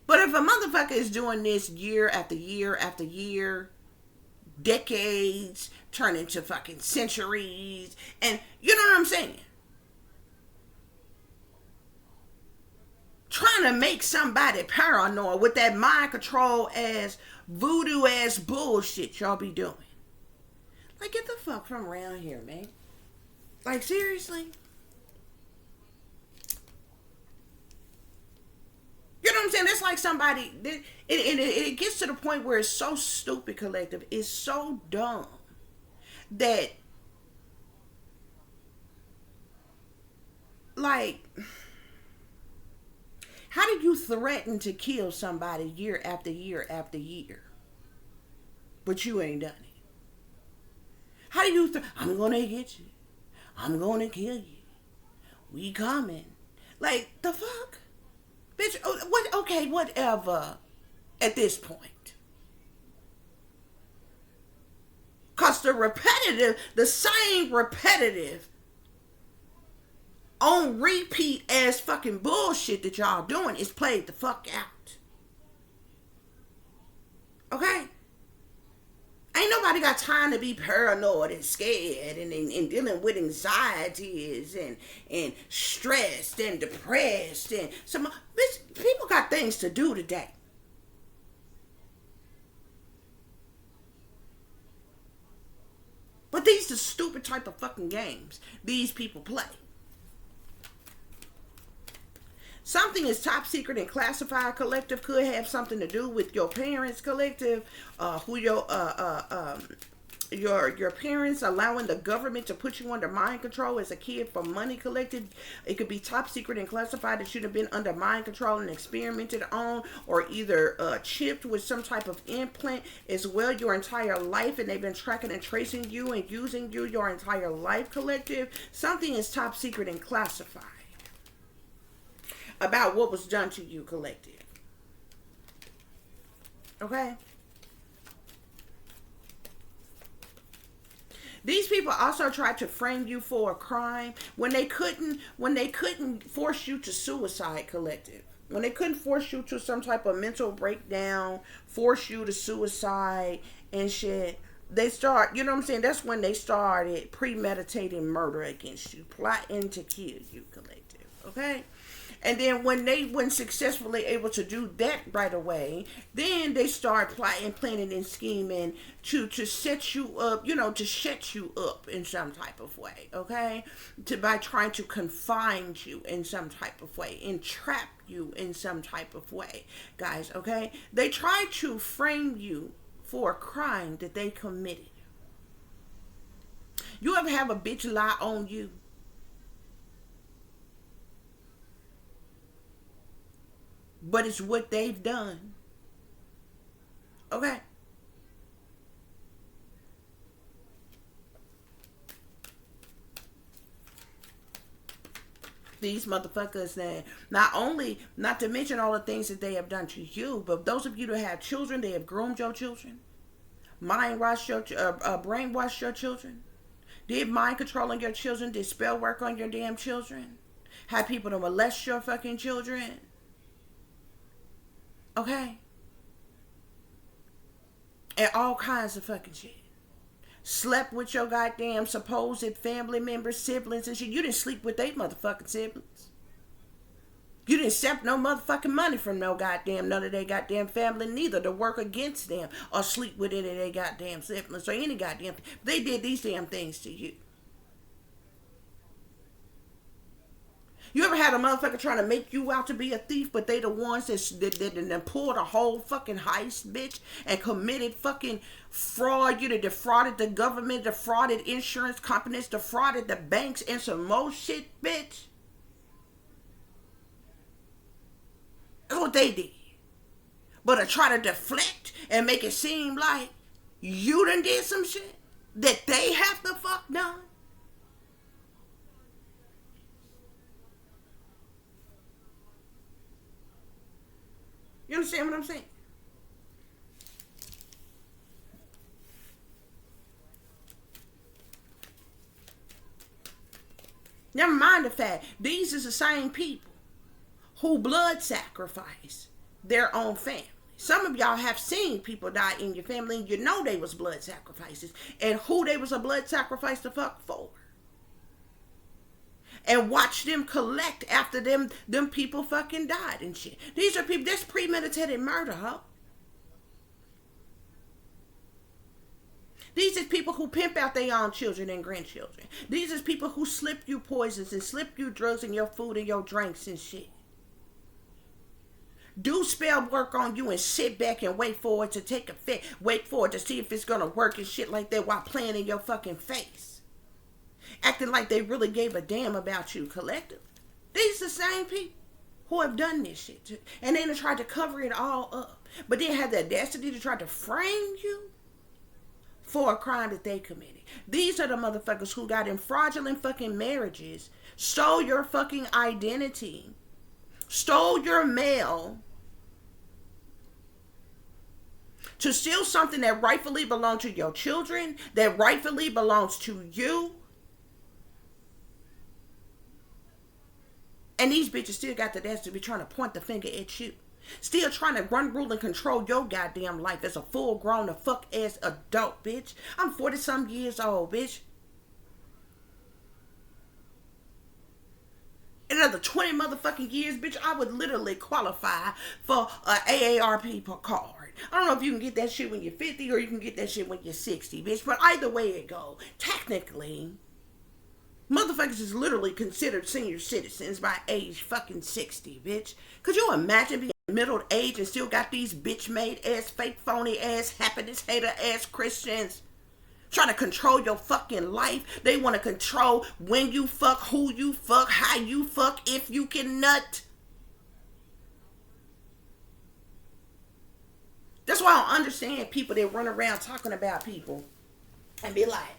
But if a motherfucker is doing this year after year after year, decades, turn into fucking centuries, and you know what I'm saying? Trying to make somebody paranoid with that mind control ass, voodoo ass bullshit y'all be doing. Like, get the fuck from around here, man. Like, seriously? You know what I'm saying? It's like somebody, it gets to the point where it's so stupid, collective. It's so dumb that, like, how do you threaten to kill somebody year after year after year, but you ain't done it? How do you, I'm gonna get you. I'm gonna kill you. We coming. Like, the fuck? Bitch, what? Okay, whatever. At this point, cause the same repetitive, on repeat ass fucking bullshit that y'all doing is played the fuck out. Okay. Ain't nobody got time to be paranoid and scared and dealing with anxieties and stressed and depressed and some bitch, people got things to do today. But these are stupid type of fucking games these people play. Something is top secret and classified, collective, could have something to do with your parents, collective, who your parents allowing the government to put you under mind control as a kid for money, collected. It could be top secret and classified that you'd have been under mind control and experimented on, or either chipped with some type of implant as well your entire life, and they've been tracking and tracing you and using you your entire life, collective. Something is top secret and classified about what was done to you, collective. Okay? These people also tried to frame you for a crime when they couldn't force you to suicide, collective. When they couldn't force you to some type of mental breakdown, force you to suicide and shit. They start, you know what I'm saying? That's when they started premeditating murder against you, plotting to kill you, collective. Okay? And then when they weren't successfully able to do that right away, then they start plotting, planning, and scheming to set you up, you know, to shut you up in some type of way, okay? By trying to confine you in some type of way, entrap you in some type of way, guys, okay? They try to frame you for a crime that they committed. You ever have a bitch lie on you? But it's what they've done. Okay? These motherfuckers that not to mention all the things that they have done to you, but those of you that have children, they have groomed your children, brainwashed your children, did mind controlling your children, did spell work on your damn children, had people to molest your fucking children. Okay? And all kinds of fucking shit. Slept with your goddamn supposed family members, siblings and shit. You didn't sleep with they motherfucking siblings. You didn't accept no motherfucking money from none of their goddamn family neither to work against them or sleep with any of their goddamn siblings or any goddamn. They did these damn things to you. You ever had a motherfucker trying to make you out to be a thief, but they the ones that pulled a whole fucking heist, bitch, and committed fucking fraud? You done defrauded the government, defrauded insurance companies, defrauded the banks, and some more shit, bitch. That's what they did. But to try to deflect and make it seem like you done did some shit that they have to fuck done. You understand what I'm saying? Never mind the fact, these is the same people who blood sacrifice their own family. Some of y'all have seen people die in your family and you know they was blood sacrifices. And who they was a blood sacrifice to fuck for. And watch them collect after them people fucking died and shit. These are people, that's premeditated murder, huh? These is people who pimp out their own children and grandchildren. These is people who slip you poisons and slip you drugs in your food and your drinks and shit. Do spell work on you and sit back and wait for it to take effect. Wait for it to see if it's gonna work and shit like that while playing in your fucking face. Acting like they really gave a damn about you collectively. These are the same people who have done this shit. And then they tried to cover it all up. But then had the audacity to try to frame you for a crime that they committed. These are the motherfuckers who got in fraudulent fucking marriages, stole your fucking identity, stole your mail, to steal something that rightfully belongs to your children, that rightfully belongs to you. And these bitches still got the ass to be trying to point the finger at you. Still trying to run, rule, and control your goddamn life as a full-grown, fuck-ass adult, bitch. I'm 40-some years old, bitch. In another 20 motherfucking years, bitch, I would literally qualify for an AARP card. I don't know if you can get that shit when you're 50 or you can get that shit when you're 60, bitch. But either way it go, technically, motherfuckers is literally considered senior citizens by age fucking 60, bitch. Could you imagine being middle age and still got these bitch-made ass, fake, phony ass, happiness hater ass Christians trying to control your fucking life? They want to control when you fuck, who you fuck, how you fuck, if you can nut. That's why I don't understand people that run around talking about people and be like,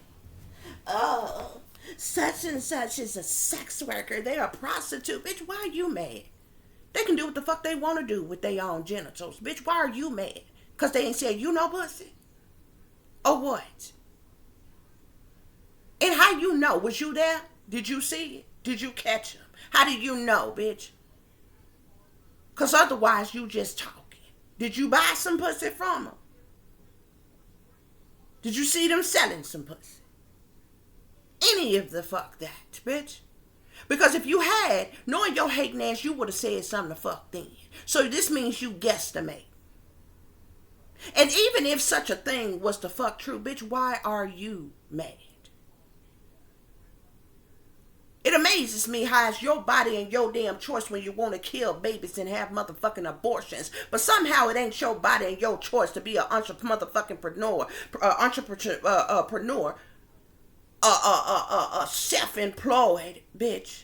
oh, such and such is a sex worker. They're a prostitute. Bitch, why are you mad? They can do what the fuck they want to do with their own genitals. Bitch, why are you mad? Because they ain't said you no pussy? Or what? And how you know? Was you there? Did you see it? Did you catch him? How did you know, bitch? Because otherwise you just talking. Did you buy some pussy from them? Did you see them selling some pussy? Any of the fuck that, bitch. Because if you had, knowing your hating ass, you would have said something to fuck then. So this means you guesstimate. And even if such a thing was to fuck true, bitch, why are you mad? It amazes me how it's your body and your damn choice when you want to kill babies and have motherfucking abortions. But somehow it ain't your body and your choice to be an entrepreneur, self-employed bitch,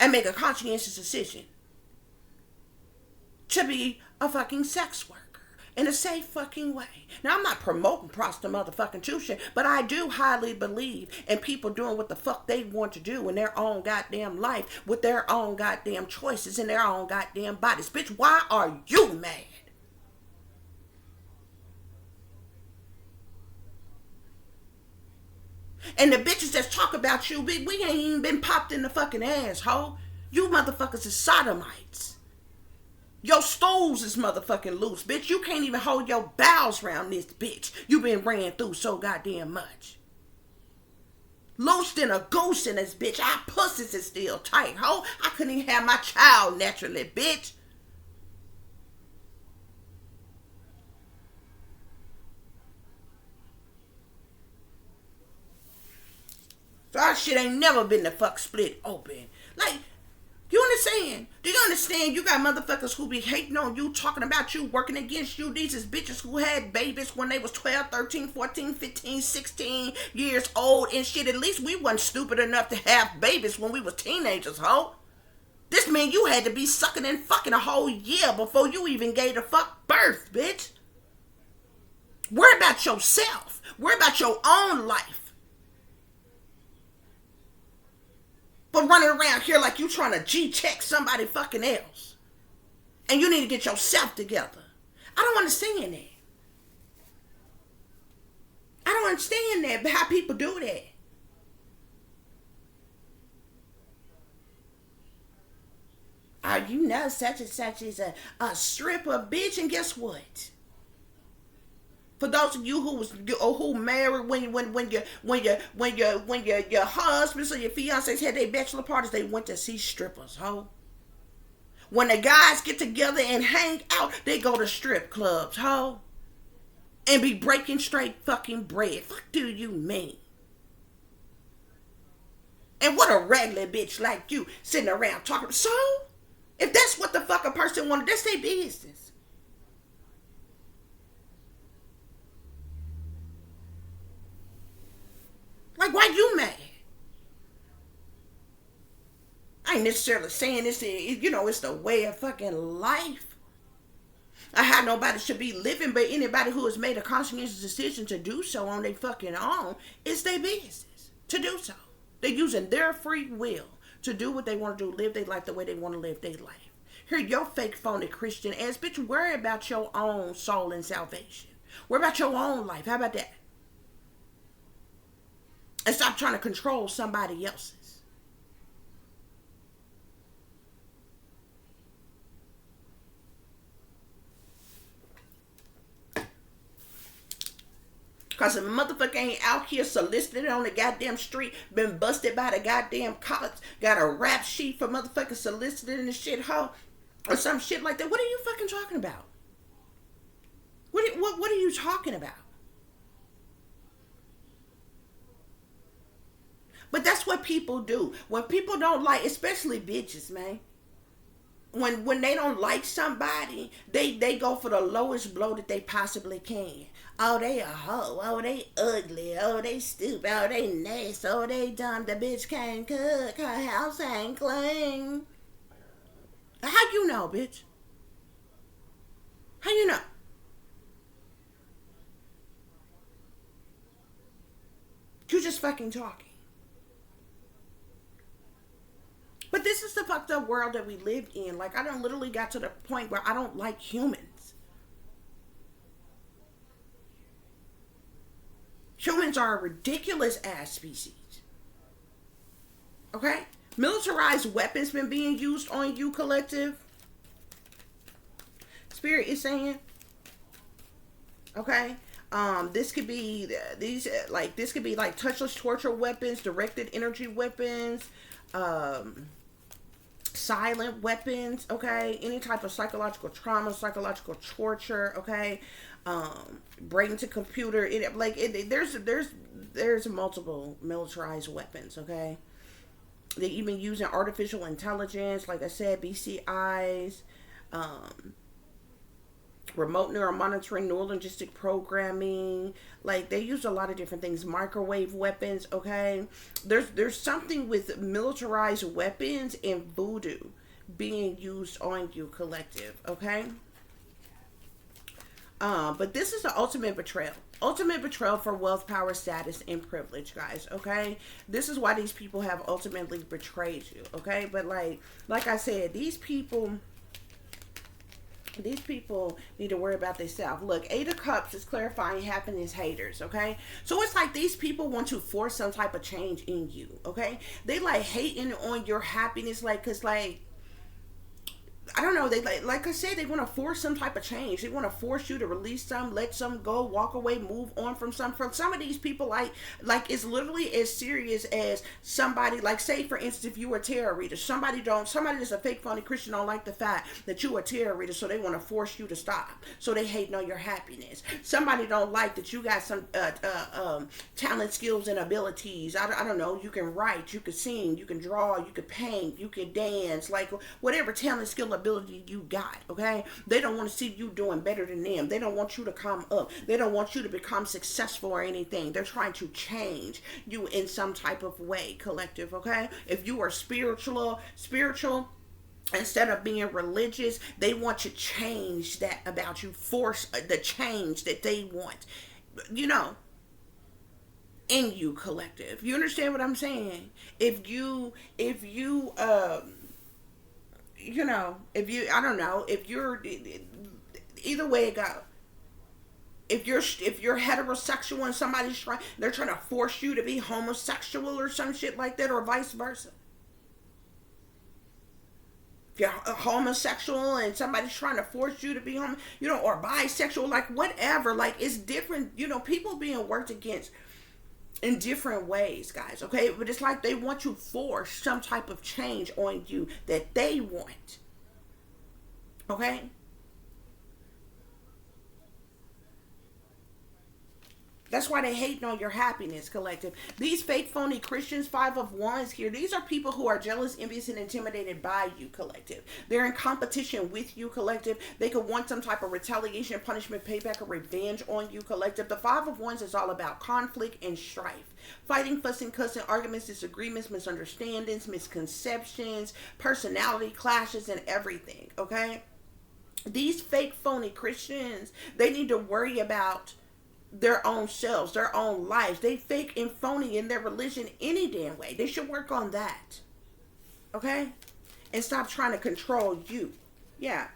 and make a conscientious decision to be a fucking sex worker in a safe fucking way. Now, I'm not promoting prostitution, but I do highly believe in people doing what the fuck they want to do in their own goddamn life with their own goddamn choices in their own goddamn bodies. Bitch, why are you mad? And the bitches that talk about you, we ain't even been popped in the fucking ass, ho. You motherfuckers is sodomites. Your stools is motherfucking loose, bitch. You can't even hold your bowels around this bitch. You been ran through so goddamn much. Loose than a goose in this bitch. Our pussies is still tight, ho. I couldn't even have my child naturally, bitch. So our shit ain't never been the fuck split open. Like, you understand? Do you understand? You got motherfuckers who be hating on you, talking about you, working against you. These is bitches who had babies when they was 12, 13, 14, 15, 16 years old and shit. At least we wasn't stupid enough to have babies when we was teenagers, ho. This mean you had to be sucking and fucking a whole year before you even gave the fuck birth, bitch. Worry about yourself. Worry about your own life. But running around here like you trying to G-check somebody fucking else. And you need to get yourself together. I don't understand that. I don't understand that, but how people do that. oh, you know, such and such is a stripper, bitch. And guess what? For those of you who married when your husbands or your fiancés had their bachelor parties, they went to see strippers, ho. When the guys get together and hang out, they go to strip clubs, ho. And be breaking straight fucking bread. Fuck do you mean? And what a regular bitch like you sitting around talking. So, if that's what the fuck a person wanted, that's their business. Like, why you mad? I ain't necessarily saying this, you know, it's the way of fucking life. I how nobody should be living, but anybody who has made a conscientious decision to do so on their fucking own, it's their business to do so. They're using their free will to do what they want to do, live their life the way they want to live their life. Here, your fake, phony Christian ass bitch, worry about your own soul and salvation. Worry about your own life. How about that? And stop trying to control somebody else's. Because if a motherfucker ain't out here solicited on the goddamn street, been busted by the goddamn cops, got a rap sheet for motherfuckers solicited in the shit hole, or some shit like that, what are you fucking talking about? What are you talking about? But that's what people do. When people don't like, especially bitches, man. When they don't like somebody, they go for the lowest blow that they possibly can. Oh, they a hoe. Oh, they ugly. Oh, they stupid. Oh, they nasty. Oh, they dumb. The bitch can't cook. Her house ain't clean. How you know, bitch? How you know? You just fucking talking. But this is the fucked up world that we live in. Like, I done literally got to the point where I don't like humans. Humans are a ridiculous ass species. Okay? Militarized weapons been being used on you, collective. Spirit is saying. Okay? This could be this could be like touchless torture weapons, directed energy weapons, silent weapons, okay? Any type of psychological trauma, psychological torture, okay? Brain to computer, there's multiple militarized weapons, okay? They even using artificial intelligence, like I said, BCIs, remote neural monitoring, neurolinguistic programming. Like, they use a lot of different things. Microwave weapons, okay? There's something with militarized weapons and voodoo being used on you, collective, okay? But this is the ultimate betrayal. Ultimate betrayal for wealth, power, status, and privilege, guys, okay? This is why these people have ultimately betrayed you, okay? But like I said, these people need to worry about themselves. Look, 8 of Cups is clarifying happiness haters, okay? So it's like these people want to force some type of change in you, okay? They like hating on your happiness, like, cause like, I don't know, they like I said, they want to force some type of change. They want to force you to release some, let some go, walk away, move on from some. From some of these people, like it's literally as serious as somebody, like, say for instance, if you were a tarot reader, somebody that's a fake, phony Christian don't like the fact that you are a tarot reader, so they want to force you to stop. So they hate on your happiness. Somebody don't like that you got some talent, skills, and abilities. I don't know. You can write, you can sing, you can draw, you can paint, you can dance, like whatever talent, skill, ability you got, okay? They don't want to see you doing better than them. They don't want you to come up. They don't want you to become successful or anything. They're trying to change you in some type of way, collective, okay? If you are spiritual, instead of being religious, they want to change that about you, force the change that they want, you know, in you, collective. You understand what I'm saying? If you you know, if you're, either way it go. If you're heterosexual and they're trying to force you to be homosexual or some shit like that, or vice versa. If you're homosexual and somebody's trying to force you to be or bisexual, like whatever, like it's different, people being worked against in different ways, guys, okay? But it's like they want you to force some type of change on you that they want, okay? That's why they hating on your happiness, collective. These fake phony Christians, 5 of Wands here, these are people who are jealous, envious, and intimidated by you, collective. They're in competition with you, collective. They could want some type of retaliation, punishment, payback, or revenge on you, collective. The 5 of Wands is all about conflict and strife. Fighting, fussing, cussing, arguments, disagreements, misunderstandings, misconceptions, personality clashes, and everything, okay? These fake phony Christians, they need to worry about their own selves, their own lives. They fake and phony in their religion any damn way. They should work on that. Okay? And stop trying to control you. Yeah.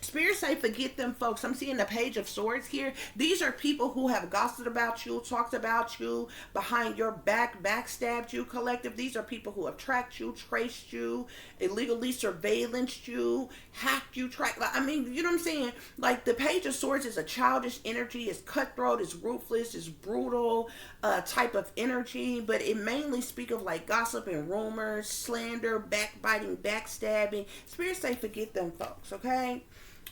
Spirit say forget them folks. I'm seeing the Page of Swords here. These are people who have gossiped about you, talked about you behind your back, backstabbed you, collective. These are people who have tracked you, traced you, illegally surveillanced you, hacked you, I mean, you know what I'm saying? Like the Page of Swords is a childish energy, it's cutthroat, it's ruthless, it's brutal type of energy, but it mainly speak of like gossip and rumors, slander, backbiting, backstabbing. Spirit say forget them folks, okay?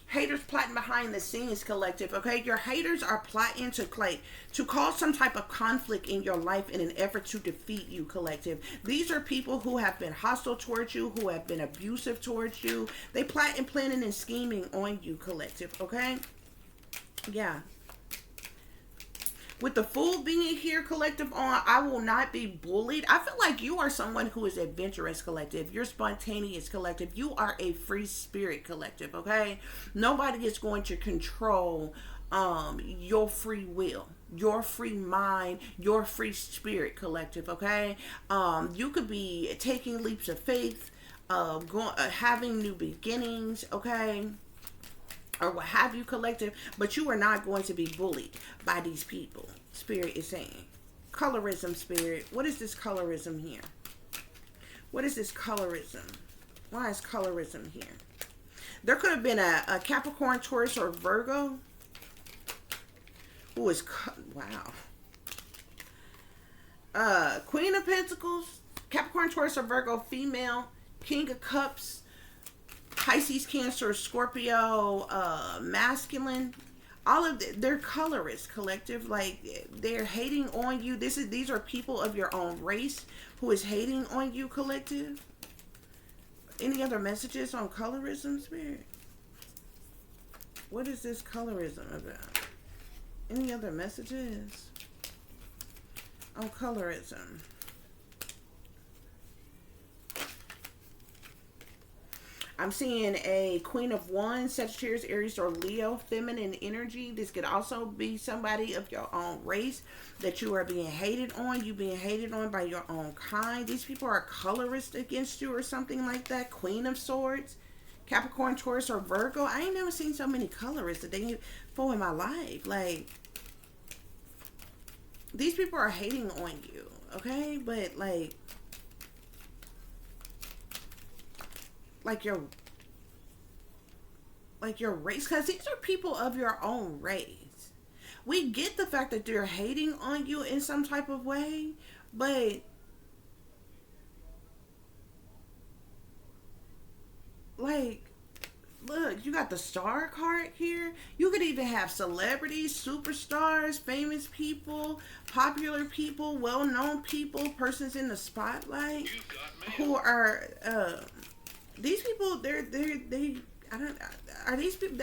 Haters plotting behind the scenes, collective, okay? Your haters are plotting to cause some type of conflict in your life in an effort to defeat you, collective. These are people who have been hostile towards you, who have been abusive towards you. They plot and planning and scheming on you, collective, okay? Yeah. With the Fool being here, collective, on I will not be bullied. I feel like you are someone who is adventurous, collective. You're spontaneous, collective. You are a free spirit, collective, okay? Nobody is going to control your free will, your free mind, your free spirit, collective, okay? You could be taking leaps of faith, having new beginnings, okay? Or what have you, collective, but you are not going to be bullied by these people. Spirit is saying. Colorism, Spirit. What is this colorism here? What is this colorism? Why is colorism here? There could have been a Capricorn, Taurus, or Virgo who is, wow. Queen of Pentacles, Capricorn, Taurus, or Virgo, female, King of Cups, Pisces, Cancer, Scorpio, masculine. All of they're colorist, collective. Like they're hating on you. These are people of your own race who is hating on you, collective. Any other messages on colorism, Spirit? What is this colorism about? Any other messages on colorism? I'm seeing a Queen of Wands, Sagittarius, Aries, or Leo, feminine energy. This could also be somebody of your own race that you are being hated on. You being hated on by your own kind. These people are colorist against you or something like that. Queen of Swords, Capricorn, Taurus, or Virgo. I ain't never seen so many colorists that they for in my life. Like, these people are hating on you, okay? But like your race, because these are people of your own race. We get the fact that they're hating on you in some type of way, but like, look, you got the Star card here. You could even have celebrities, superstars, famous people, popular people, well-known people, persons in the spotlight who are these people,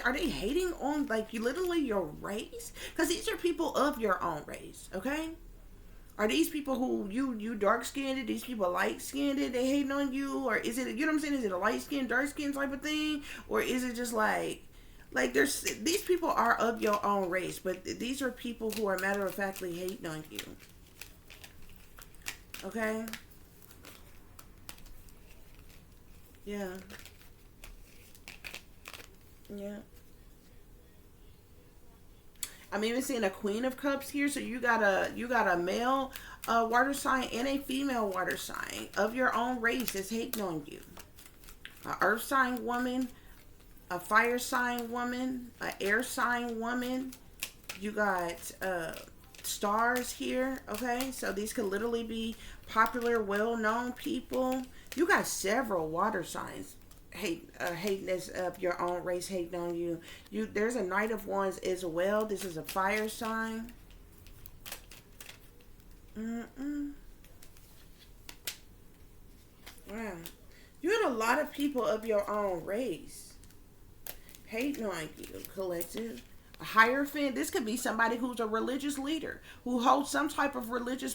are they hating on like literally your race? Because these are people of your own race, okay? Are these people who you dark skinned? These people light skinned? They hating on you, or is it, you know what I'm saying? Is it a light skin, dark skin type of thing, or is it just like there's these people are of your own race, but these are people who are matter of factly hating on you, okay? Yeah. Yeah. I'm even seeing a Queen of Cups here. So you got a male A water sign and a female water sign of your own race is hating on you. A earth sign woman, a fire sign woman, a air sign woman. You got stars here, okay? So these could literally be popular, well-known people. You got several water signs hating this of your own race, hating on you. There's a Knight of Wands as well. This is a fire sign. Wow. You had a lot of people of your own race hating on you, collective. A hierophant, this could be somebody who's a religious leader, who holds some type of religious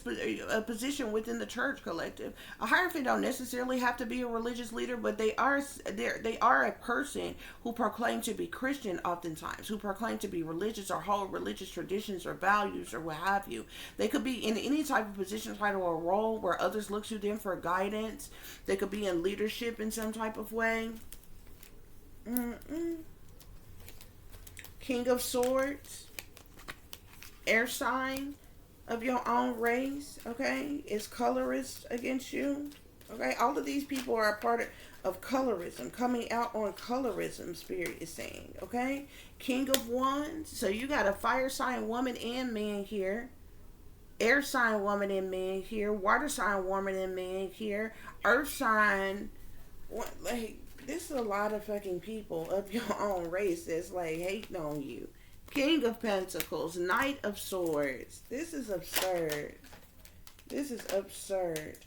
position within the church, collective. A hierophant don't necessarily have to be a religious leader, but they are a person who proclaim to be Christian oftentimes, who proclaim to be religious or hold religious traditions or values or what have you. They could be in any type of position, title, or role where others look to them for guidance. They could be in leadership in some type of way. King of Swords, air sign of your own race, okay, is colorist against you, okay? All of these people are a part of colorism, coming out on colorism, Spirit is saying, okay? King of Wands, so you got a fire sign woman and man here, air sign woman and man here, water sign woman and man here, earth sign, like, this is a lot of fucking people of your own race that's like hating on you. King of Pentacles, Knight of Swords. This is absurd. This is absurd.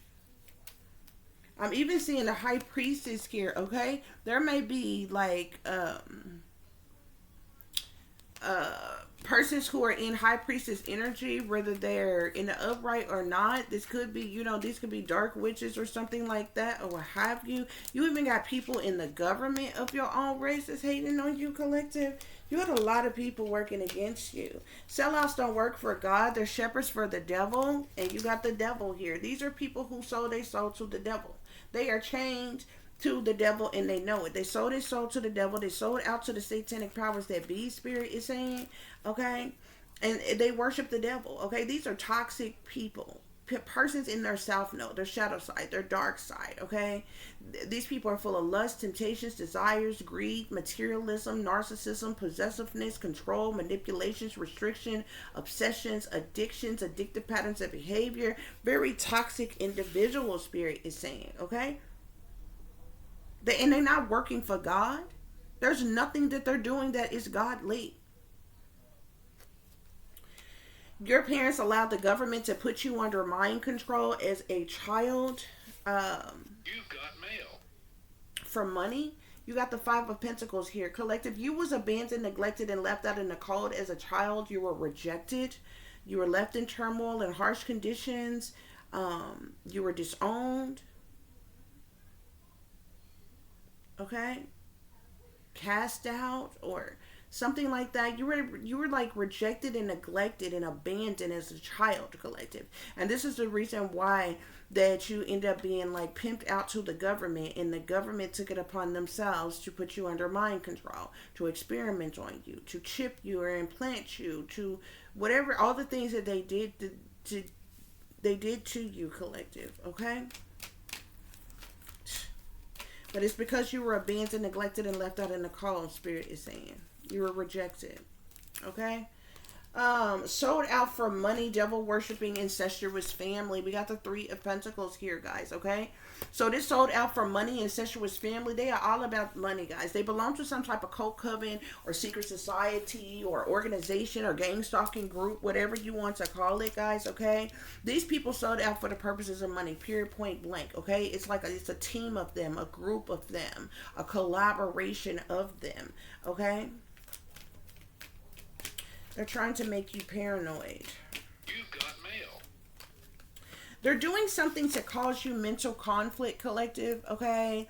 I'm even seeing the High Priestess here, okay? There may be like persons who are in High Priestess energy, whether they're in the upright or not. This could be, these could be dark witches or something like that, or what have you. You even got people in the government of your own race that's hating on you, collective. You got a lot of people working against you. Sellouts don't work for God. They're shepherds for the devil. And you got the devil here. These are people who sold their soul to the devil. They are chained to the devil and they know it. They sold their soul to the devil. They sold out to the satanic powers that be, Spirit is saying, okay? And they worship the devil, okay? These are toxic people. Persons in their self know, their shadow side, their dark side, okay? These people are full of lust, temptations, desires, greed, materialism, narcissism, possessiveness, control, manipulations, restriction, obsessions, addictions, addictive patterns of behavior. Very toxic individual, Spirit is saying, okay? And they're not working for God. There's nothing that they're doing that is godly. Your parents allowed the government to put you under mind control as a child. You've got mail. For money. You got the Five of Pentacles here. Collective, you was abandoned, neglected, and left out in the cold as a child. You were rejected. You were left in turmoil and harsh conditions. You were disowned. Okay, cast out or something like that. You were like rejected and neglected and abandoned as a child, collective. And this is the reason why that you end up being like pimped out to the government, and the government took it upon themselves to put you under mind control, to experiment on you, to chip you or implant you, to whatever, all the things that they did to you, collective, okay? But it's because you were abandoned, neglected, and left out in the cold, Spirit is saying. You were rejected. Okay? Sold out for money, devil worshipping, incestuous family. We got the Three of Pentacles here, guys, okay? So this sold out for money, incestuous family. They are all about money, guys. They belong to some type of cult coven or secret society or organization or gang stalking group, whatever you want to call it, guys, okay? These people sold out for the purposes of money, period, point blank, okay? It's like it's a team of them, a group of them, a collaboration of them, okay? They're trying to make you paranoid. You've got mail. They're doing something to cause you mental conflict, collective, okay?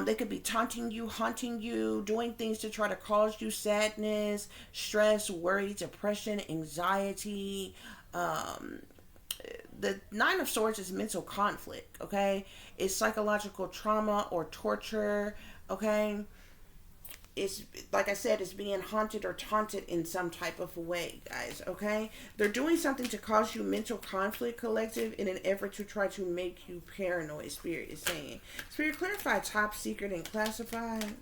They could be taunting you, haunting you, doing things to try to cause you sadness, stress, worry, depression, anxiety. The Nine of Swords is mental conflict, okay? It's psychological trauma or torture, okay? it's like I said, it's being haunted or taunted in some type of way, guys. Okay, they're doing something to cause you mental conflict, collective, in an effort to try to make you paranoid. Spirit is saying. Spirit, clarify top secret and classified.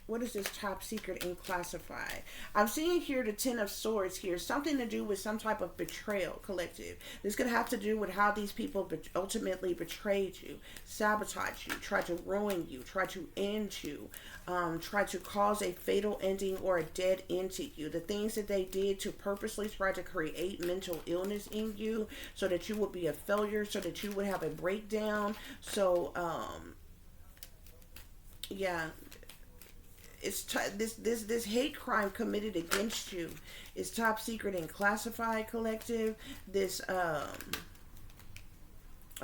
What is this top secret and classified? I'm seeing here the Ten of Swords here. Something to do with some type of betrayal, collective. This could have to do with how these people ultimately betrayed you, sabotaged you, tried to ruin you, tried to end you, tried to cause a fatal ending or a dead end to you. The things that they did to purposely try to create mental illness in you so that you would be a failure, so that you would have a breakdown. So, yeah. It's this hate crime committed against you is top secret and classified, collective. This I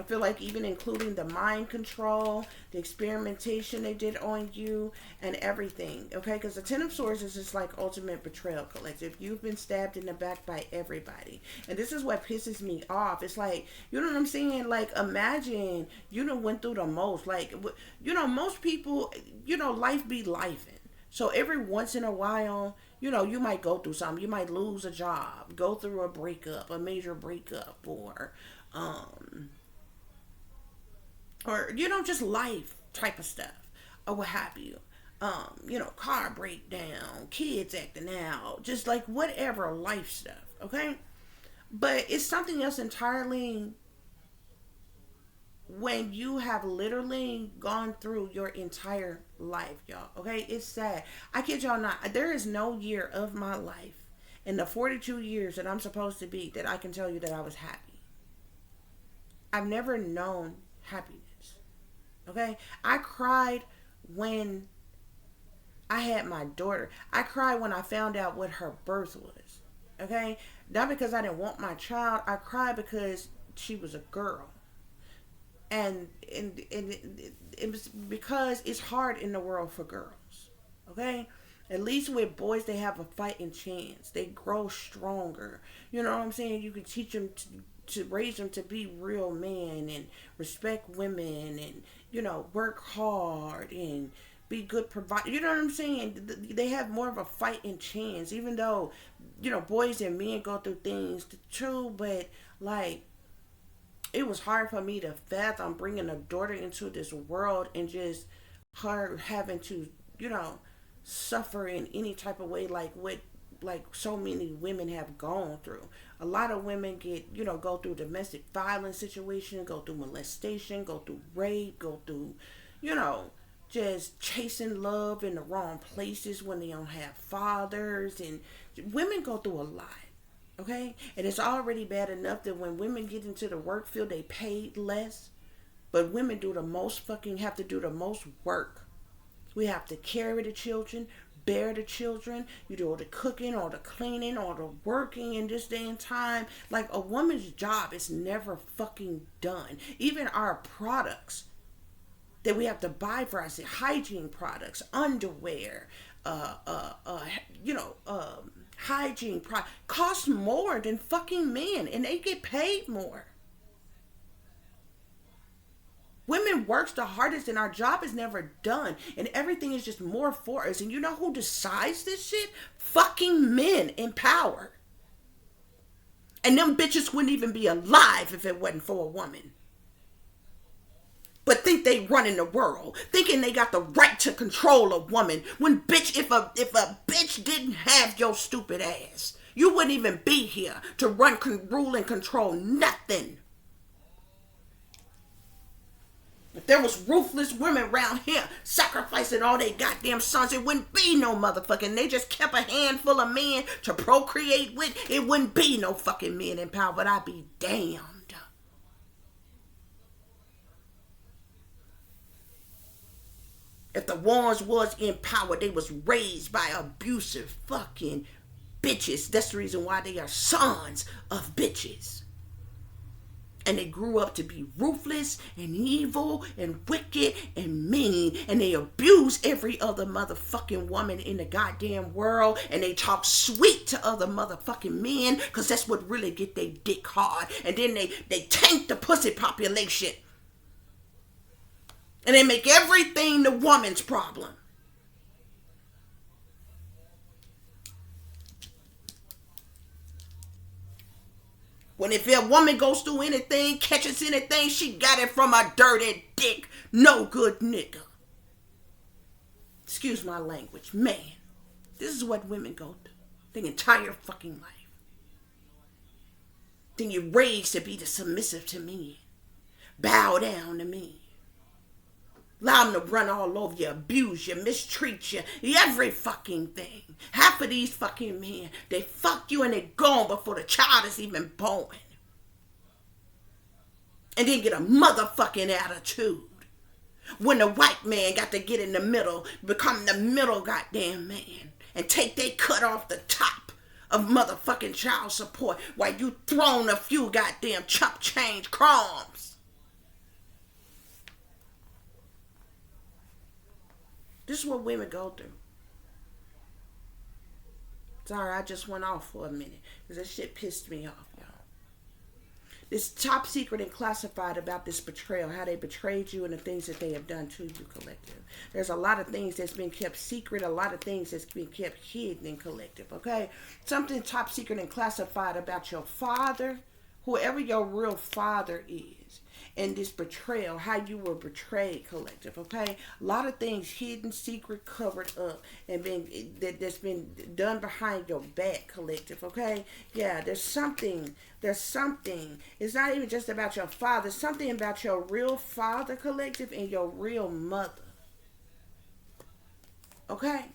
feel like even including the mind control, the experimentation they did on you, and everything. Okay, because the Ten of Swords is just like ultimate betrayal, collective. You've been stabbed in the back by everybody, and this is what pisses me off. It's like, you know what I'm saying? Like, imagine you done went through the most. Like, you know, most people, you know, life be lifing. So every once in a while, you know, you might go through something. You might lose a job, go through a breakup, a major breakup, or you know, just life type of stuff, or what have you. You know, car breakdown, kids acting out, just like whatever life stuff, okay? But it's something else entirely when you have literally gone through your entire life, y'all, okay? It's sad. I kid y'all not. There is no year of my life in the 42 years that I'm supposed to be that I can tell you that I was happy. I've never known happiness. Okay? I cried when I had my daughter. I cried when I found out what her birth was. Okay? Not because I didn't want my child. I cried because she was a girl. And it was because it's hard in the world for girls. Okay? At least with boys, they have a fighting chance. They grow stronger. You know what I'm saying? You can teach them to raise them to be real men and respect women and, you know, work hard and be good provider. You know what I'm saying? They have more of a fighting chance, even though, you know, boys and men go through things too. But like, it was hard for me to fathom bringing a daughter into this world and just her having to, you know, suffer in any type of way like what like so many women have gone through. A lot of women get, you know, go through domestic violence situation, go through molestation, go through rape, go through, you know, just chasing love in the wrong places when they don't have fathers. And women go through a lot. Okay? And it's already bad enough that when women get into the work field, they pay less. But women do the most have to do the most work. We have to carry the children, bear the children. You do all the cooking, all the cleaning, all the working in this day and time. Like, a woman's job is never fucking done. Even our products that we have to buy for us, hygiene products, underwear, hygiene products cost more than fucking men, and they get paid more. Women works the hardest and our job is never done, and everything is just more for us. And you know who decides this shit? Fucking men in power. And them bitches wouldn't even be alive if it wasn't for a woman. But think they running the world, thinking they got the right to control a woman. When bitch, if a bitch didn't have your stupid ass, you wouldn't even be here to rule and control nothing. If there was ruthless women around here sacrificing all they goddamn sons, it wouldn't be no motherfucking. They just kept a handful of men to procreate with. It wouldn't be no fucking men in power. But I'd be damned. If the ones was in power, they was raised by abusive fucking bitches. That's the reason why they are sons of bitches. And they grew up to be ruthless and evil and wicked and mean. And they abuse every other motherfucking woman in the goddamn world. And they talk sweet to other motherfucking men, because that's what really get their dick hard. And then they tank the pussy population. And they make everything the woman's problem. When if a woman goes through anything, catches anything, she got it from a dirty dick, no good nigga. Excuse my language. Man, this is what women go through their entire fucking life. Then you're raised to be the submissive to me. Bow down to me. Allow them to run all over you, abuse you, mistreat you, every fucking thing. Half of these fucking men, they fuck you and they gone before the child is even born. And then get a motherfucking attitude. When the white man got to get in the middle, become the middle goddamn man, and take they cut off the top of motherfucking child support while you thrown a few goddamn chump change crumbs. This is what women go through. Sorry, I just went off for a minute because that shit pissed me off, y'all. This top secret and classified about this betrayal, how they betrayed you and the things that they have done to you, collective. There's a lot of things that's been kept secret, a lot of things that's been kept hidden in collective, okay? Something top secret and classified about your father, whoever your real father is. And this betrayal, how you were betrayed, collective, okay? A lot of things hidden, secret, covered up, and that's been done behind your back, collective, okay? Yeah, there's something. It's not even just about your father. Something about your real father, collective, and your real mother. Okay?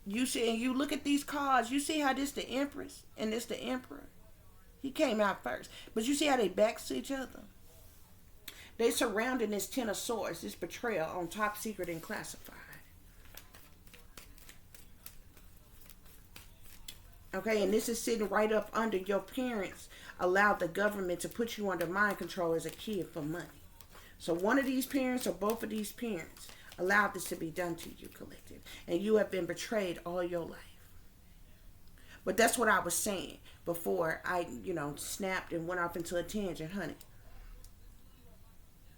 You see, and you look at these cards, you see how this the Empress and this the Emperor? He came out first. But you see how they backs to each other? They surrounding this Ten of Swords, this betrayal on top secret and classified. Okay, and this is sitting right up under your parents allowed the government to put you under mind control as a kid for money. So one of these parents or both of these parents allowed this to be done to you, collective. And you have been betrayed all your life. But that's what I was saying before I, snapped and went off into a tangent, honey.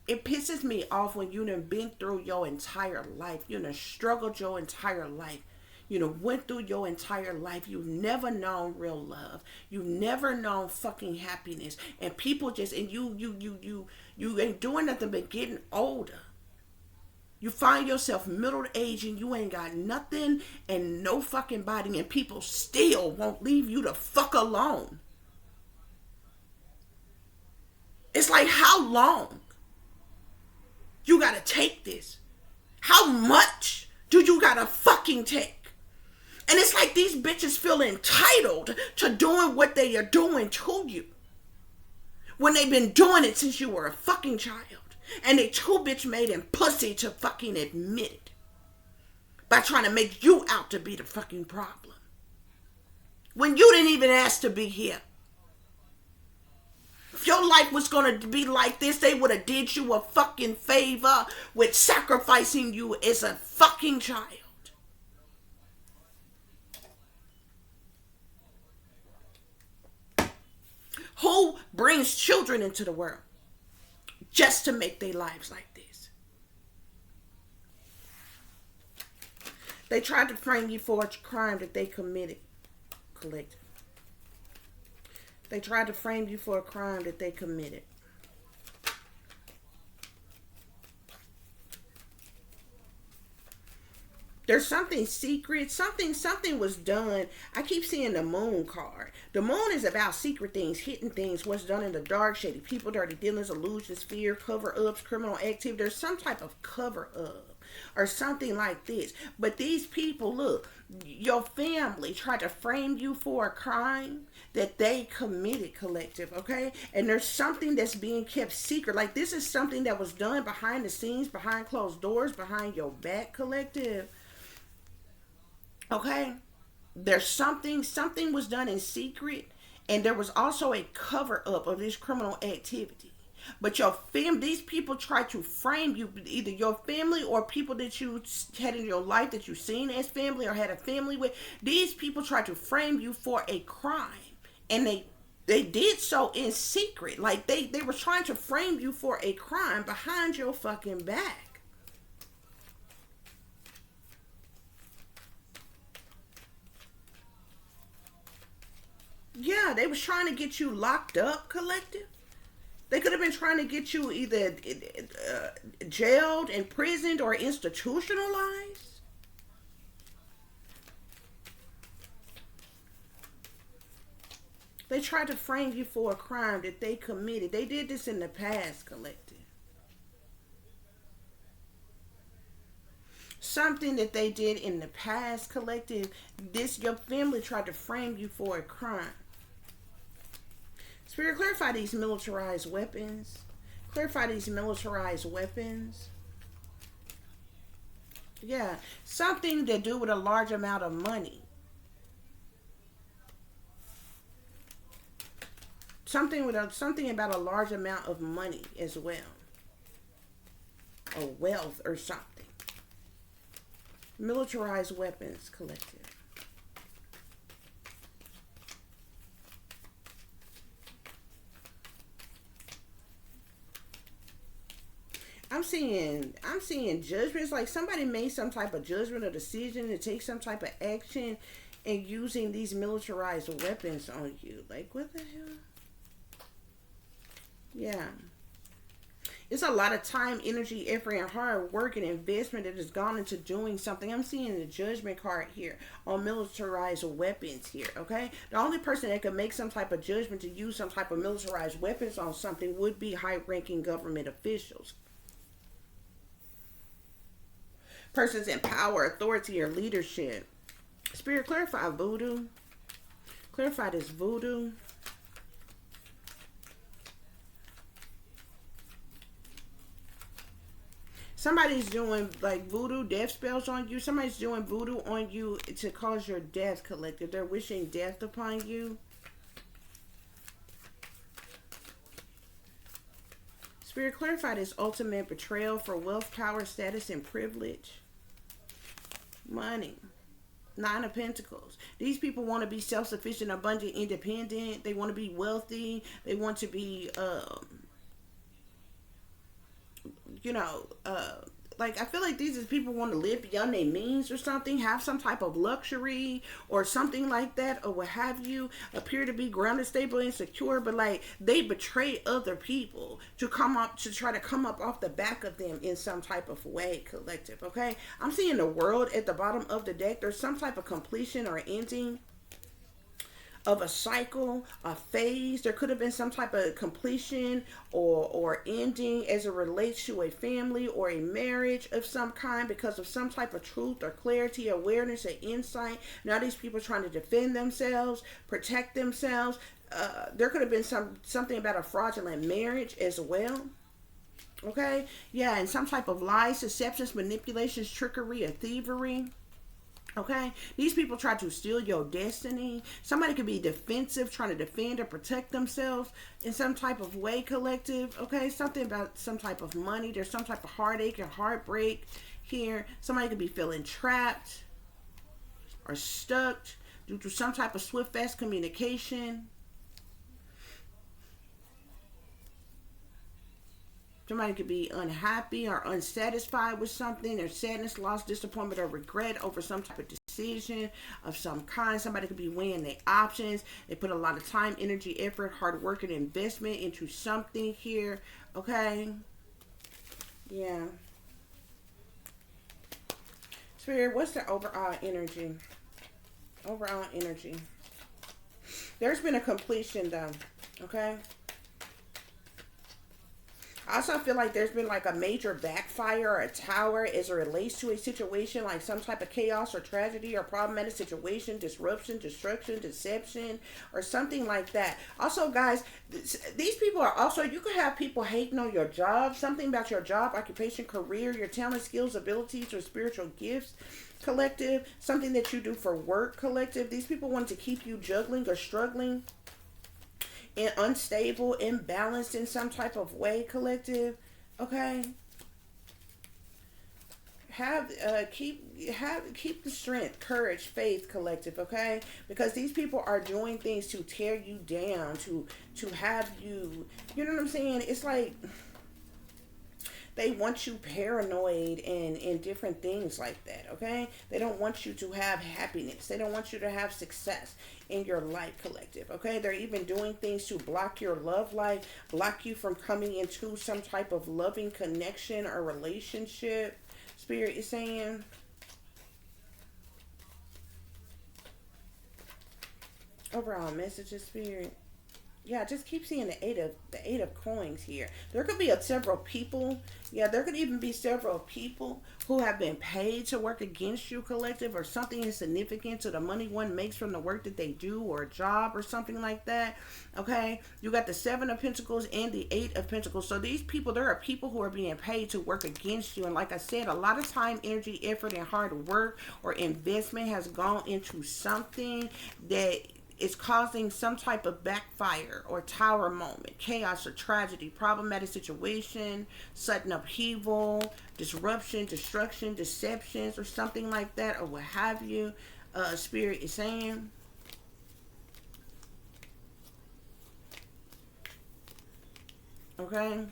It pisses me off when you done been through your entire life. You done struggled your entire life. You know, went through your entire life. You've never known real love. You've never known fucking happiness. And people just, and you ain't doing nothing but getting older. You find yourself middle-aged and you ain't got nothing and no fucking body, and people still won't leave you the fuck alone. It's like, how long you gotta take this? How much do you gotta fucking take? And it's like these bitches feel entitled to doing what they are doing to you when they've been doing it since you were a fucking child. And they too bitch made and pussy to fucking admit it. By trying to make you out to be the fucking problem. When you didn't even ask to be here. If your life was going to be like this, they would have did you a fucking favor with sacrificing you as a fucking child. Who brings children into the world just to make their lives like this? They tried to frame you for a crime that they committed, collective. They tried to frame you for a crime that they committed. There's something secret. Something was done. I keep seeing the moon card. The moon is about secret things, hidden things, what's done in the dark, shady people, dirty dealings, illusions, fear, cover-ups, criminal activity. There's some type of cover-up or something like this. But these people, look, your family tried to frame you for a crime that they committed, collective, okay? And there's something that's being kept secret. Like, this is something that was done behind the scenes, behind closed doors, behind your back, collective. Okay? There's something was done in secret, and there was also a cover-up of this criminal activity. But these people try to frame you, either your family or people that you had in your life that you seen as family or had a family with. These people try to frame you for a crime, and they they did so in secret. Like they were trying to frame you for a crime behind your fucking back. Yeah, they was trying to get you locked up, collective. They could have been trying to get you either jailed, imprisoned, or institutionalized. They tried to frame you for a crime that they committed. They did this in the past, collective. Something that they did in the past, collective. Your family tried to frame you for a crime. Spirit, clarify these militarized weapons. Clarify these militarized weapons. Yeah, something to do with a large amount of money. Something about a large amount of money as well. Or wealth or something. Militarized weapons, collective. I'm seeing judgments, like somebody made some type of judgment or decision to take some type of action and using these militarized weapons on you. Like, what the hell? Yeah. It's a lot of time, energy, effort, and hard work and investment that has gone into doing something. I'm seeing the judgment card here on militarized weapons here, okay? The only person that could make some type of judgment to use some type of militarized weapons on something would be high-ranking government officials. Persons in power, authority, or leadership. Spirit, clarify voodoo. Clarify this voodoo. Somebody's doing like voodoo death spells on you. Somebody's doing voodoo on you to cause your death, collective. They're wishing death upon you. Spirit, clarify this ultimate betrayal for wealth, power, status, and privilege. Money. Nine of Pentacles. These people want to be self-sufficient, abundant, independent. They want to be wealthy. They want to be, like, I feel like these is people want to live beyond their means or something, have some type of luxury or something like that, or what have you, appear to be grounded, stable, and secure, but like they betray other people to try to come up off the back of them in some type of way, collective, okay? I'm seeing the world at the bottom of the deck. There's some type of completion or ending of a cycle, a phase. There could have been some type of completion or ending as it relates to a family or a marriage of some kind because of some type of truth or clarity, awareness, or insight. Now these people are trying to defend themselves, protect themselves. There could have been something about a fraudulent marriage as well. Okay? Yeah, and some type of lies, deceptions, manipulations, trickery, or thievery. Okay, these people try to steal your destiny. Somebody could be defensive, trying to defend or protect themselves in some type of way, collective. Okay, something about some type of money. There's some type of heartache or heartbreak here. Somebody could be feeling trapped or stuck due to some type of swift, fast communication. Somebody could be unhappy or unsatisfied with something. There's sadness, loss, disappointment, or regret over some type of decision of some kind. Somebody could be weighing their options. They put a lot of time, energy, effort, hard work, and investment into something here. Okay? Yeah. Spirit, what's the overall energy? Overall energy. There's been a completion, though. Okay? I also feel like there's been like a major backfire or a tower as it relates to a situation, like some type of chaos or tragedy or problematic situation, disruption, destruction, deception, or something like that. Also, guys, these people are also, you could have people hating on your job, something about your job, occupation, career, your talent, skills, abilities, or spiritual gifts, collective, something that you do for work, collective. These people want to keep you juggling or struggling and unstable, imbalanced in some type of way, collective. Okay? Keep the strength, courage, faith, collective, okay? Because these people are doing things to tear you down, to have you, you know what I'm saying? It's like they want you paranoid and different things like that, okay? They don't want you to have happiness. They don't want you to have success in your life, collective, okay? They're even doing things to block your love life, block you from coming into some type of loving connection or relationship. Spirit is saying, overall messages, Spirit. Yeah, just keep seeing the eight of coins here. There could be several people. Yeah, there could even be several people who have been paid to work against you, collective, or something insignificant to the money one makes from the work that they do, or a job or something like that. Okay, you got the Seven of Pentacles and the Eight of Pentacles. So these people, there are people who are being paid to work against you, and like I said, a lot of time, energy, effort, and hard work or investment has gone into something that is causing some type of backfire or tower moment, chaos or tragedy, problematic situation, sudden upheaval, disruption, destruction, deceptions, or something like that, or what have you. Spirit is saying, okay,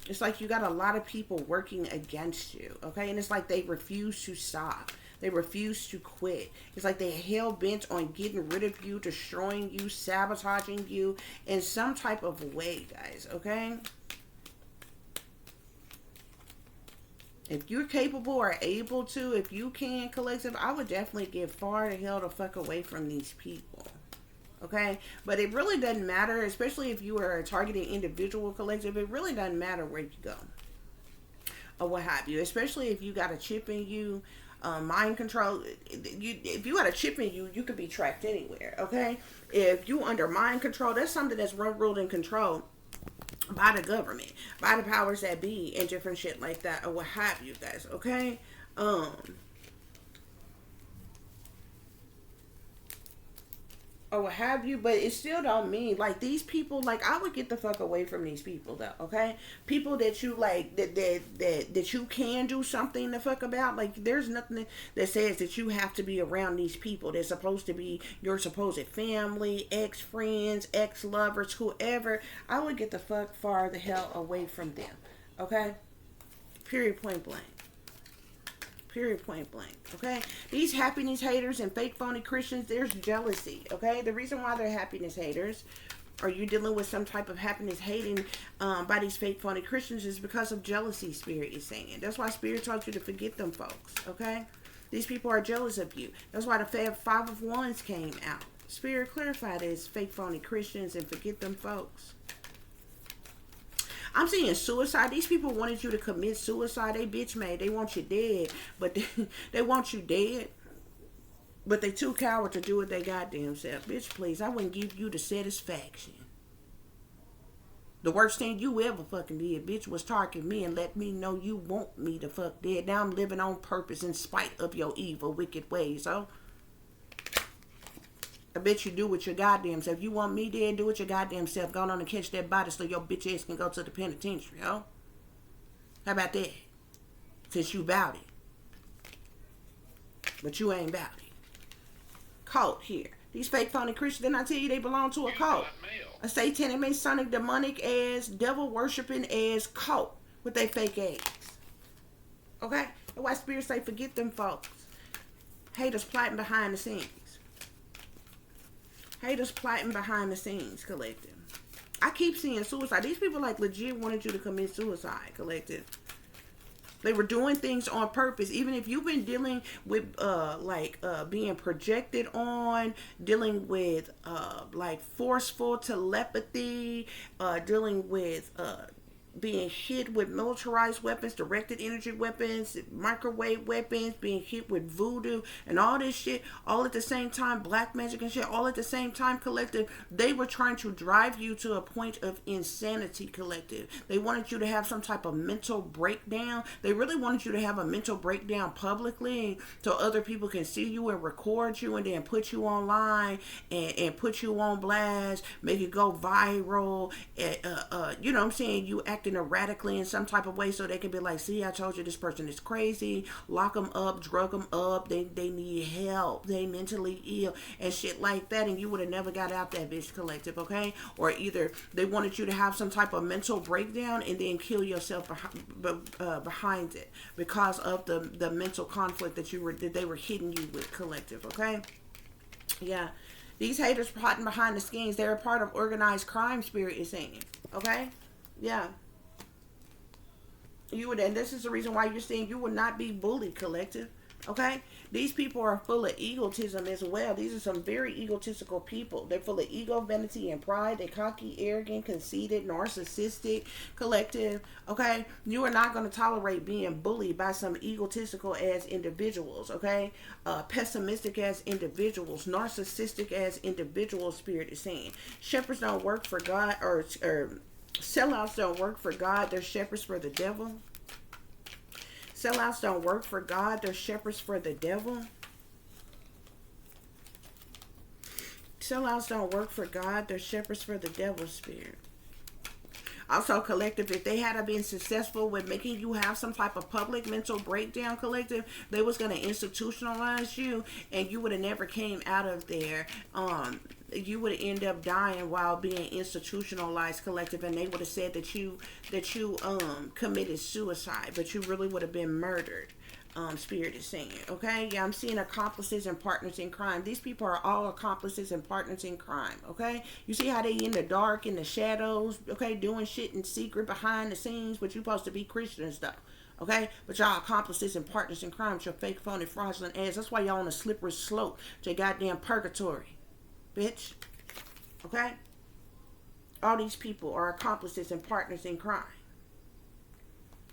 it's like you got a lot of people working against you, okay, and it's like they refuse to stop. They refuse to quit. It's like they're hell bent on getting rid of you, destroying you, sabotaging you in some type of way, guys, okay? If you're capable or able to, if you can, collective, I would definitely get far the hell the fuck away from these people. Okay? But it really doesn't matter, especially if you are a targeted individual, collective, it really doesn't matter where you go or what have you, especially if you got a chip in you. Mind control, if you got a chip in you, you could be tracked anywhere, okay? If you under mind control, that's something that's ruled and controlled by the government, by the powers that be, and different shit like that, or what have you, guys, okay? Or what have you, but it still don't mean, like, these people, like, I would get the fuck away from these people, though, okay? People that you, like, that you can do something the fuck about, like, there's nothing that says that you have to be around these people. They're supposed to be your supposed family, ex-friends, ex-lovers, whoever. I would get the fuck far the hell away from them, okay? Period, point blank. Period, point blank, okay? These happiness haters and fake phony Christians, there's jealousy, okay? The reason why they're happiness haters, or you're dealing with some type of happiness hating by these fake phony Christians, is because of jealousy, Spirit is saying. That's why Spirit told you to forget them folks, okay? These people are jealous of you. That's why the Five of Wands came out. Spirit clarified as fake phony Christians and forget them folks. I'm seeing suicide. These people wanted you to commit suicide. They bitch made. They want you dead. But they want you dead. But they too coward to do it they goddamn self. Bitch, please. I wouldn't give you the satisfaction. The worst thing you ever fucking did, bitch, was target me and let me know you want me to fuck dead. Now I'm living on purpose in spite of your evil, wicked ways, oh. I bet you do with your goddamn self. If you want me dead, do it your goddamn self. Go on and catch that body so your bitch ass can go to the penitentiary, oh? How about that? Since you bout it. But you ain't bout it. Cult here. These fake phony Christians, didn't I tell you they belong to a cult? A satanic, masonic, demonic ass, devil worshipping ass cult with they fake ass. Okay? That's why Spirit say forget them folks. Haters plotting behind the scenes. Haters plotting behind the scenes, collective. I keep seeing suicide. These people like legit wanted you to commit suicide, collective. They were doing things on purpose. Even if you've been dealing with being projected on, dealing with like forceful telepathy, dealing with being hit with militarized weapons, directed energy weapons, microwave weapons, being hit with voodoo and all this shit, all at the same time, black magic and shit, all at the same time, collective. They were trying to drive you to a point of insanity, collective. They wanted you to have some type of mental breakdown. They really wanted you to have a mental breakdown publicly so other people can see you and record you and then put you online and put you on blast, make it go viral. You know what I'm saying? You act acting erratically in some type of way, so they can be like, see, I told you this person is crazy, lock them up, drug them up, they need help, they mentally ill and shit like that, and you would have never got out that bitch, collective, okay? Or either they wanted you to have some type of mental breakdown and then kill yourself behind it because of the mental conflict that they were hitting you with, collective, okay? Yeah. These haters plotting behind the scenes, they're a part of organized crime, Spirit is saying. Okay? Yeah. You would, and this is the reason why you're saying you would not be bullied, collective. Okay? These people are full of egotism as well. These are some very egotistical people. They're full of ego, vanity, and pride. They're cocky, arrogant, conceited, narcissistic, collective. Okay? You are not going to tolerate being bullied by some egotistical as individuals. Okay? Pessimistic as individuals. Narcissistic as individuals, Spirit is saying. Shepherds don't work for God, or sellouts don't work for God. They're shepherds for the devil. Sellouts don't work for God. They're shepherds for the devil. Sellouts don't work for God. They're shepherds for the devil, Spirit. Also, collective, if they had been successful with making you have some type of public mental breakdown, collective, they was going to institutionalize you, and you would have never came out of there. You would end up dying while being institutionalized, collective, and they would have said that you committed suicide, but you really would have been murdered. Spirit is saying, okay? Yeah, I'm seeing accomplices and partners in crime. These people are all accomplices and partners in crime, okay? You see how they in the dark, in the shadows, okay, doing shit in secret behind the scenes, but you supposed to be Christian and stuff, okay? But y'all accomplices and partners in crime with your fake, phony, fraudulent ass. That's why y'all on a slippery slope to your goddamn purgatory, bitch, okay? All these people are accomplices and partners in crime.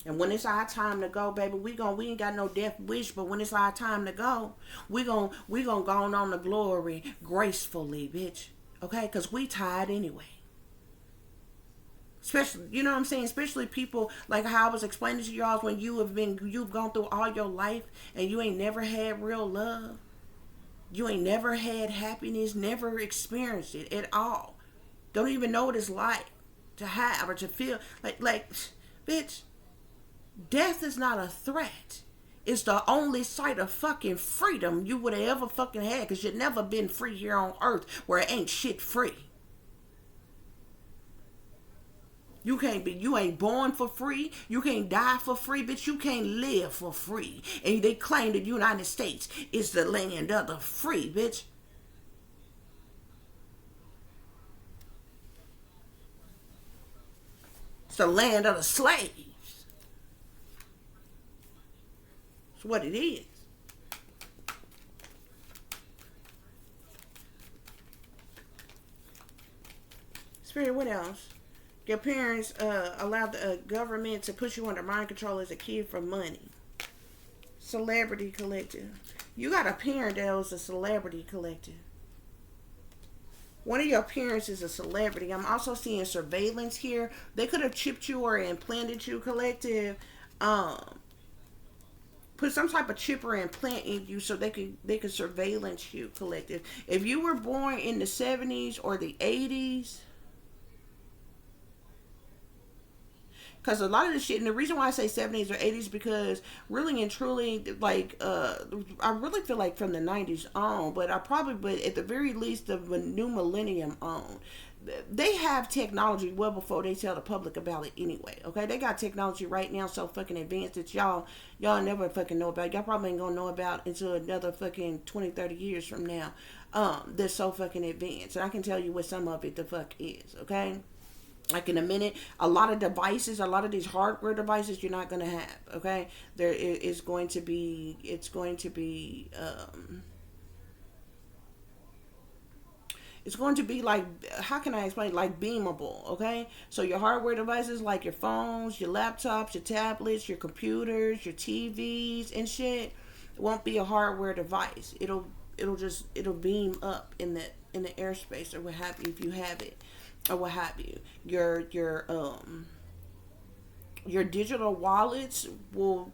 And when it's our time to go, baby, we ain't got no death wish, but when it's our time to go, we gonna go on the glory gracefully, bitch. Okay? Because we tired anyway. Especially, you know what I'm saying? Especially people, like how I was explaining to y'all, when you've gone through all your life and you ain't never had real love. You ain't never had happiness, never experienced it at all. Don't even know what it's like to have or to feel like, bitch. Death is not a threat. It's the only sight of fucking freedom you would have ever fucking had, because you've never been free here on earth where it ain't shit free. You ain't born for free. You can't die for free, bitch. You can't live for free. And they claim the United States is the land of the free, bitch. It's the land of the slave. It's what it is. Spirit, what else? Your parents allowed the government to put you under mind control as a kid for money. Celebrity collective. You got a parent that was a celebrity collective. One of your parents is a celebrity. I'm also seeing surveillance here. They could have chipped you or implanted you, collective. Put some type of chip or implant in you so they could surveillance you, collective. If you were born in the 70s or the 80s, because a lot of the shit, and the reason why I say 70s or 80s, because really and truly, like, I really feel like from the 90s on, but at the very least, the new millennium on, they have technology well before they tell the public about it anyway, okay? They got technology right now so fucking advanced that y'all never fucking know about. Y'all probably ain't gonna know about until another fucking 20, 30 years from now. That's so fucking advanced. And I can tell you what some of it the fuck is, okay? Like in a minute, a lot of these hardware devices you're not gonna have, okay? There is going to be, it's going to be like, how can I explain? Like beamable, okay? So your hardware devices, like your phones, your laptops, your tablets, your computers, your TVs and shit, won't be a hardware device. It'll beam up in the airspace or what have you, if you have it, or what have you. Your Your digital wallets will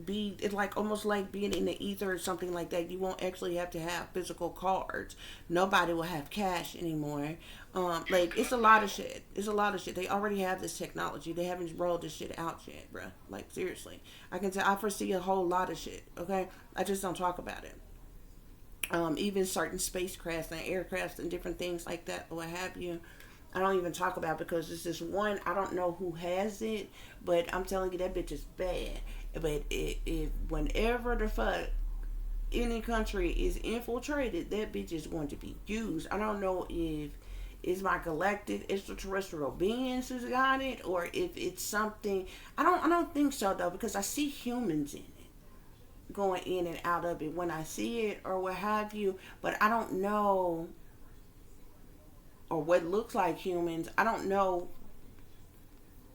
be, it's like almost like being in the ether or something like that. You won't actually have to have physical cards. Nobody will have cash anymore. Like, it's a lot of shit. It's a lot of shit. They already have this technology. They haven't rolled this shit out yet, bruh. Like, seriously, I foresee a whole lot of shit. Okay, I just don't talk about it. Even certain spacecrafts and aircrafts and different things like that, or what have you. I don't even talk about, because it's this one. I don't know who has it, but I'm telling you, that bitch is bad. But if whenever the fuck any country is infiltrated, that bitch is going to be used. I don't know if it's my galactic extraterrestrial beings who's got it, or if it's something. I don't think so though, because I see humans in it, going in and out of it when I see it or what have you. But I don't know, or what looks like humans. I don't know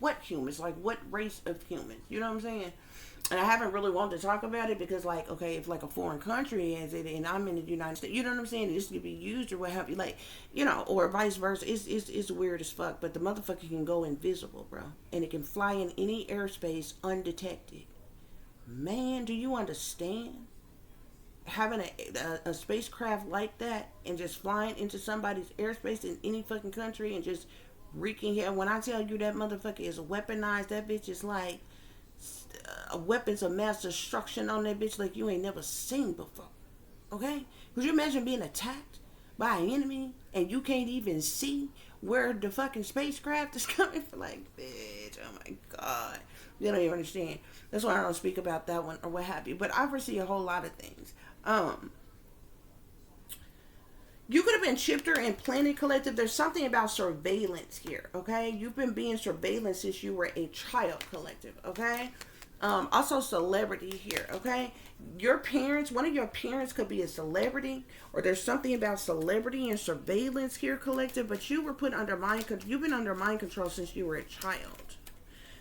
what humans, like what race of humans. You know what I'm saying? And I haven't really wanted to talk about it because, like, okay, if like a foreign country has it and I'm in the United States, you know what I'm saying? This could be used or what have you, like, you know, or vice versa. It's weird as fuck. But the motherfucker can go invisible, bro, and it can fly in any airspace undetected. Man, do you understand? Having a spacecraft like that and just flying into somebody's airspace in any fucking country and just wreaking hell. When I tell you that motherfucker is weaponized, that bitch is like weapons of mass destruction on that bitch like you ain't never seen before. Okay? Could you imagine being attacked by an enemy and you can't even see where the fucking spacecraft is coming from? Like, bitch, oh my god. You don't even understand. That's why I don't speak about that one or what have you. But I foresee a whole lot of things. You could have been chipped or implanted, collective. There's something about surveillance here, okay? You've been being surveillance since you were a child, collective, okay? Also celebrity here, okay? Your parents, one of your parents could be a celebrity, or there's something about celebrity and surveillance here, collective, but you were put under mind, you've been under mind control since you were a child.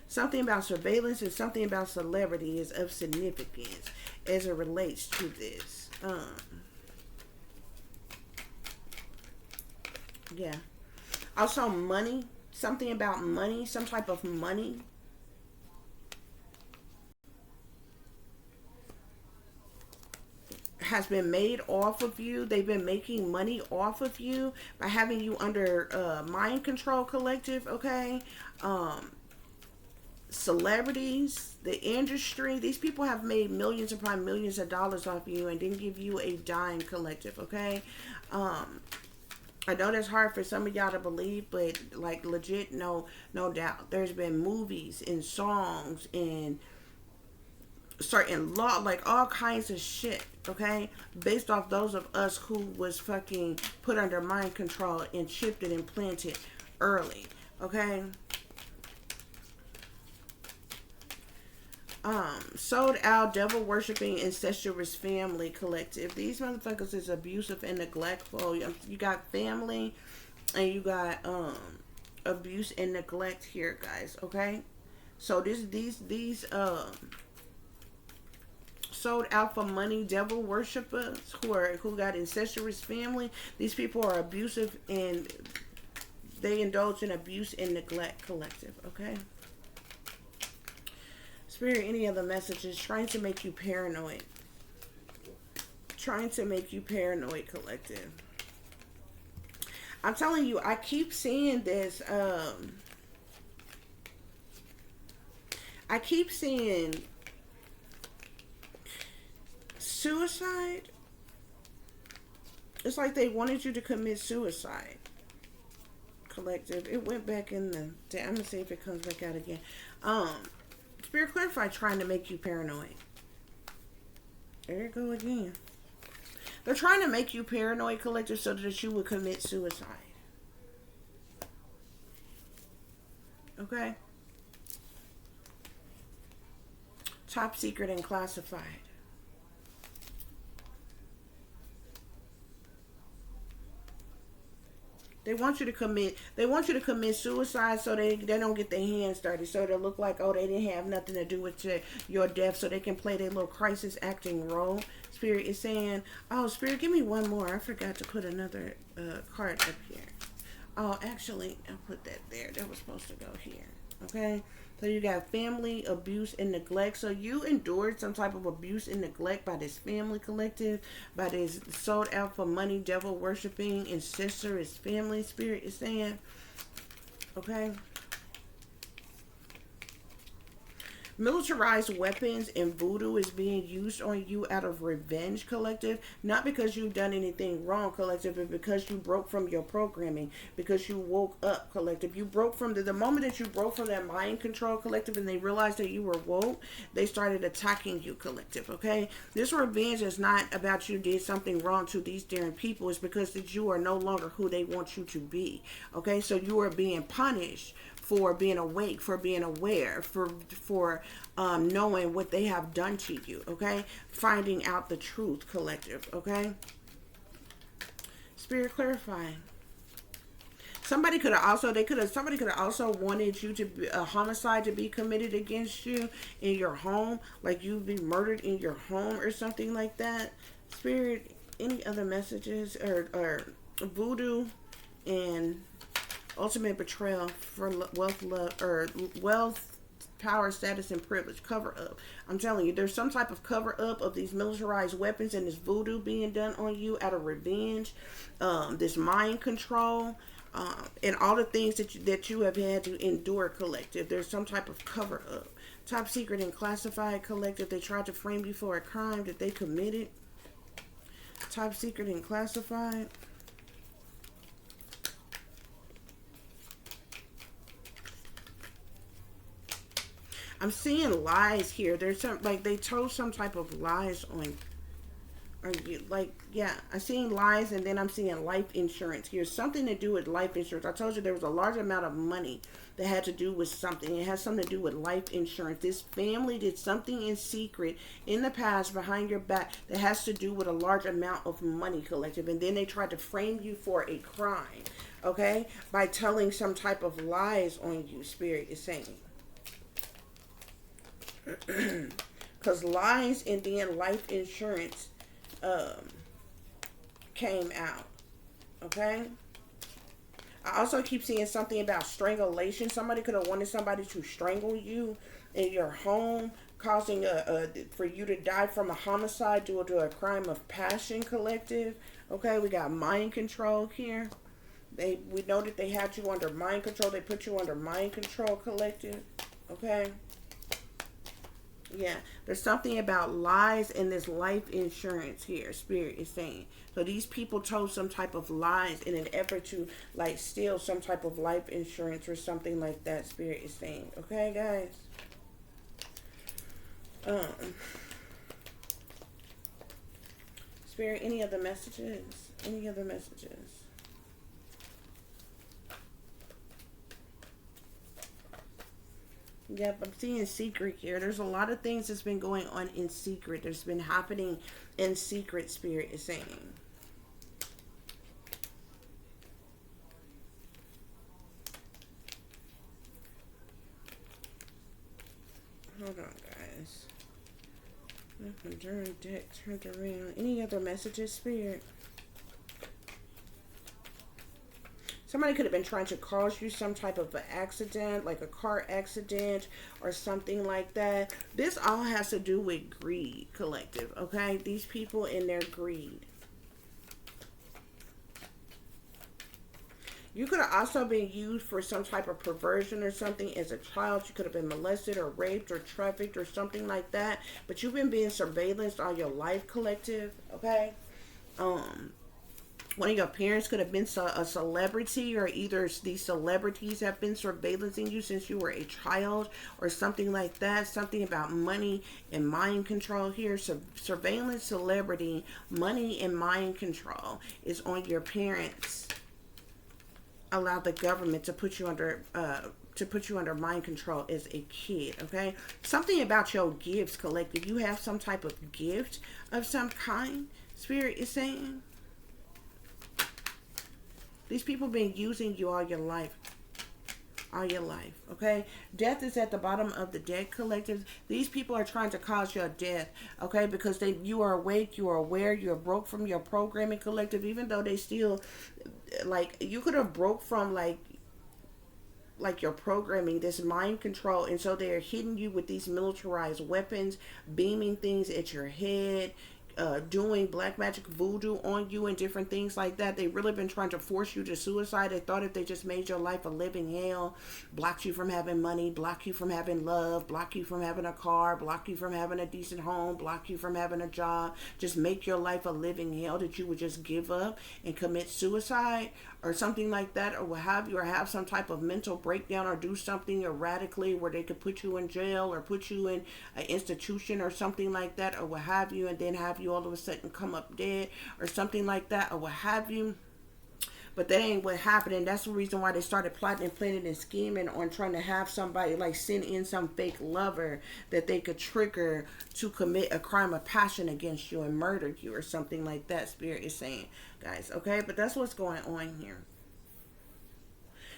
Something about surveillance and something about celebrity is of significance as it relates to this. Yeah. Also money. Something about money. Some type of money. Has been made off of you. They've been making money off of you by having you under mind control, collective, okay? Celebrities, the industry, these people have made millions upon millions of dollars off you and didn't give you a dime, collective, okay? I know that's hard for some of y'all to believe, but like legit, no doubt. There's been movies and songs and certain law, like all kinds of shit, okay? Based off those of us who was fucking put under mind control and chipped and implanted early, okay? Sold out, devil worshipping, incestuous family, collective. These motherfuckers is abusive and neglectful. You got family and you got abuse and neglect here, guys, okay? So these sold out for money, devil worshippers who got incestuous family. These people are abusive and they indulge in abuse and neglect, collective, okay? Spirit, any other messages trying to make you paranoid. Trying to make you paranoid, collective. I'm telling you, I keep seeing this. I keep seeing suicide. It's like they wanted you to commit suicide, collective. It went back in the... I'm going to see if it comes back out again. Spirit, clarify trying to make you paranoid. There you go again. They're trying to make you paranoid, collective, so that you would commit suicide. Okay? Top secret and classified. They want you to commit suicide so they don't get their hands dirty. So they look like, oh, they didn't have nothing to do with your death, so they can play their little crisis acting role. Spirit is saying, oh, Spirit, give me one more. I forgot to put another card up here. Oh, actually, I'll put that there. That was supposed to go here. Okay. So you got family abuse and neglect. So you endured some type of abuse and neglect by this family collective, by this sold out for money, devil worshiping, incestuous family spirit is saying. Okay. Militarized weapons and voodoo is being used on you out of revenge, collective. Not because you've done anything wrong, collective, but because you broke from your programming, because you woke up, collective. You broke from the moment that you broke from that mind control, collective, and they realized that you were woke, they started attacking you, collective. Okay, this revenge is not about you did something wrong to these daring people. It's because that you are no longer who they want you to be. Okay, so you are being punished for being awake, for being aware, for knowing what they have done to you. Okay, finding out the truth, collective. Okay, spirit clarifying. Somebody could have also somebody could have also wanted you to be a homicide to be committed against you in your home, like you be murdered in your home or something like that. Spirit, any other messages or voodoo and ultimate betrayal for wealth, love, or wealth, power, status, and privilege. Cover up. I'm telling you, there's some type of cover up of these militarized weapons and this voodoo being done on you out of revenge, this mind control, and all the things that you have had to endure, collective. There's some type of cover up. Top secret and classified, collective. They tried to frame you for a crime that they committed. Top secret and classified. I'm seeing lies here. There's some, like, they told some type of lies on you. Like, yeah, I'm seeing lies, and then I'm seeing life insurance here. Something to do with life insurance. I told you there was a large amount of money that had to do with something. It has something to do with life insurance. This family did something in secret in the past behind your back that has to do with a large amount of money, collective. And then they tried to frame you for a crime, okay, by telling some type of lies on you, spirit is saying. Because lies and then life insurance came out. Okay. I also keep seeing something about strangulation. Somebody could have wanted somebody to strangle you in your home, causing for you to die from a homicide due to a crime of passion, collective. Okay, we got mind control here. We know that they had you under mind control. They put you under mind control, collective. Okay. Yeah, there's something about lies in this life insurance here, spirit is saying. So these people told some type of lies in an effort to, like, steal some type of life insurance or something like that, spirit is saying. Okay, guys. Spirit, any other messages? Any other messages? Yep, I'm seeing secret here. There's a lot of things that's been going on in secret. There's been happening in secret, spirit is saying. Hold on, guys. During deck turned around. Any other messages, spirit? Somebody could have been trying to cause you some type of an accident, like a car accident or something like that. This all has to do with greed, collective, okay? These people in their greed. You could have also been used for some type of perversion or something as a child. You could have been molested or raped or trafficked or something like that. But you've been being surveillanced all your life, collective, okay? One of your parents could have been a celebrity, or either these celebrities have been surveillancing you since you were a child or something like that. Something about money and mind control here. So surveillance, celebrity, money, and mind control is on your parents. Allow the government to put you under mind control as a kid, okay? Something about your gifts, collective. You have some type of gift of some kind, spirit is saying. These people been using you all your life. All your life, okay? Death is at the bottom of the deck, collective. These people are trying to cause your death, okay? Because you are awake, you are aware, you're broke from your programming, collective. Even though they still, like, you could have broke from, like, like your programming, this mind control, and so they're hitting you with these militarized weapons, beaming things at your head, doing black magic voodoo on you and different things like that. They really been trying to force you to suicide. They thought if they just made your life a living hell, blocked you from having money, block you from having love, block you from having a car, block you from having a decent home, block you from having a job, just make your life a living hell, that you would just give up and commit suicide or something like that, or what have you, or have some type of mental breakdown, or do something erratically where they could put you in jail or put you in an institution or something like that, or what have you, and then have you all of a sudden come up dead or something like that, or what have you. But that ain't what happened, and that's the reason why they started plotting and planning and scheming on trying to have somebody like send in some fake lover that they could trigger to commit a crime of passion against you and murder you or something like that. Spirit is saying, guys, okay? But that's what's going on here.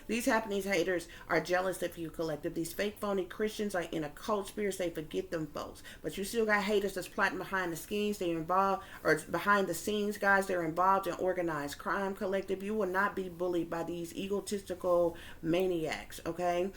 These happenings haters are jealous of you, collective. These fake phony Christians are in a cult. Spirits say forget them folks. But you still got haters that's plotting behind the scenes. They're involved, or behind the scenes, guys. They're involved in organized crime, collective. You will not be bullied by these egotistical maniacs, okay?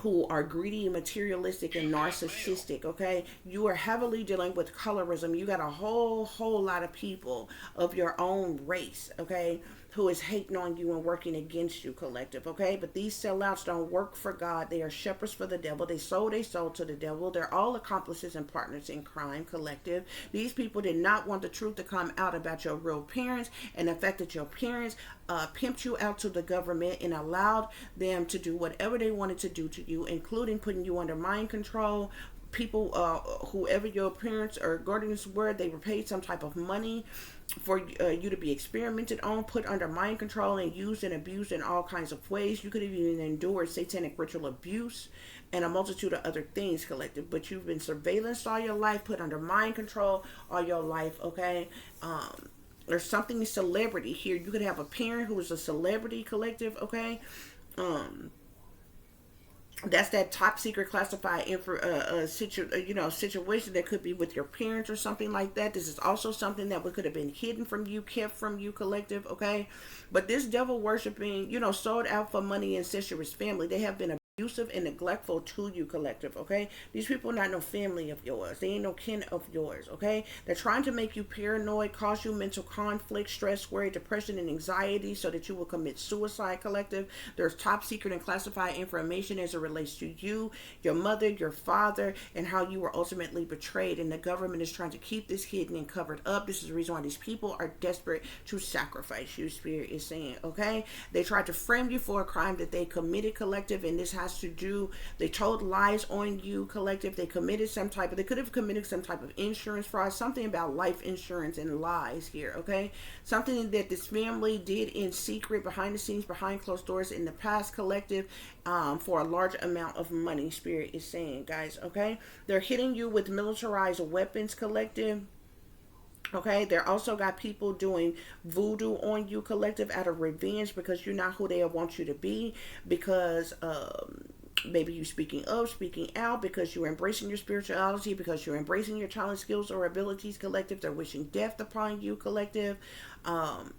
Who are greedy, materialistic, and narcissistic, okay? You are heavily dealing with colorism. You got a whole lot of people of your own race, okay, who is hating on you and working against you, collective, okay? But these sellouts don't work for God. They are shepherds for the devil. They sold their soul to the devil. They're all accomplices and partners in crime, collective. These people did not want the truth to come out about your real parents, and the fact that your parents pimped you out to the government and allowed them to do whatever they wanted to do to you, including putting you under mind control. People, whoever your parents or guardians were, they were paid some type of money for you to be experimented on, put under mind control, and used and abused in all kinds of ways. You could have even endured satanic ritual abuse and a multitude of other things, collective. But you've been surveillanced all your life, put under mind control all your life, okay? There's something celebrity here. You could have a parent who is a celebrity, collective, okay? That's that top secret classified situation that could be with your parents or something like that. This is also something that could have been hidden from you, kept from you, collective, okay? But this devil worshiping, sold out for money incestuous family, they have been abusive and neglectful to you, collective, okay? These people are not no family of yours. They ain't no kin of yours, okay? They're trying to make you paranoid, cause you mental conflict, stress, worry, depression, and anxiety so that you will commit suicide, collective. There's top secret and classified information as it relates to you, your mother, your father, and how you were ultimately betrayed, and the government is trying to keep this hidden and covered up. This is the reason why these people are desperate to sacrifice you, Spirit is saying, okay? They tried to frame you for a crime that they committed, collective, and this has to do, they told lies on you, collective. They could have committed some type of insurance fraud, something about life insurance and lies here, okay? Something that this family did in secret, behind the scenes, behind closed doors in the past, collective, for a large amount of money, Spirit is saying, guys, okay? They're hitting you with militarized weapons, collective. Okay, they're also got people doing voodoo on you, collective, out of revenge because you're not who they want you to be, because maybe you speaking out, because you're embracing your spirituality, because you're embracing your talent, skills, or abilities, collective. They're wishing death upon you, collective. And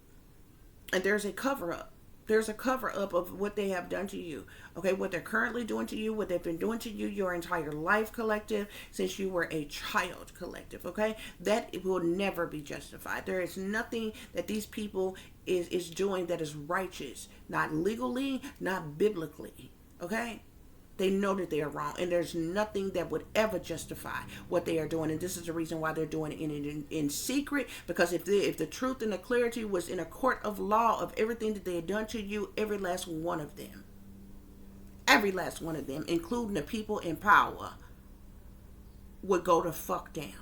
there's a cover up. There's a cover up of what they have done to you. Okay, what they're currently doing to you, what they've been doing to you your entire life, collective, since you were a child, collective. Okay, that will never be justified. There is nothing that these people is doing that is righteous, not legally, not biblically. Okay. They know that they are wrong, and there's nothing that would ever justify what they are doing. And this is the reason why they're doing it in secret, because if the truth and the clarity was in a court of law of everything that they had done to you, every last one of them, including the people in power, would go the fuck down.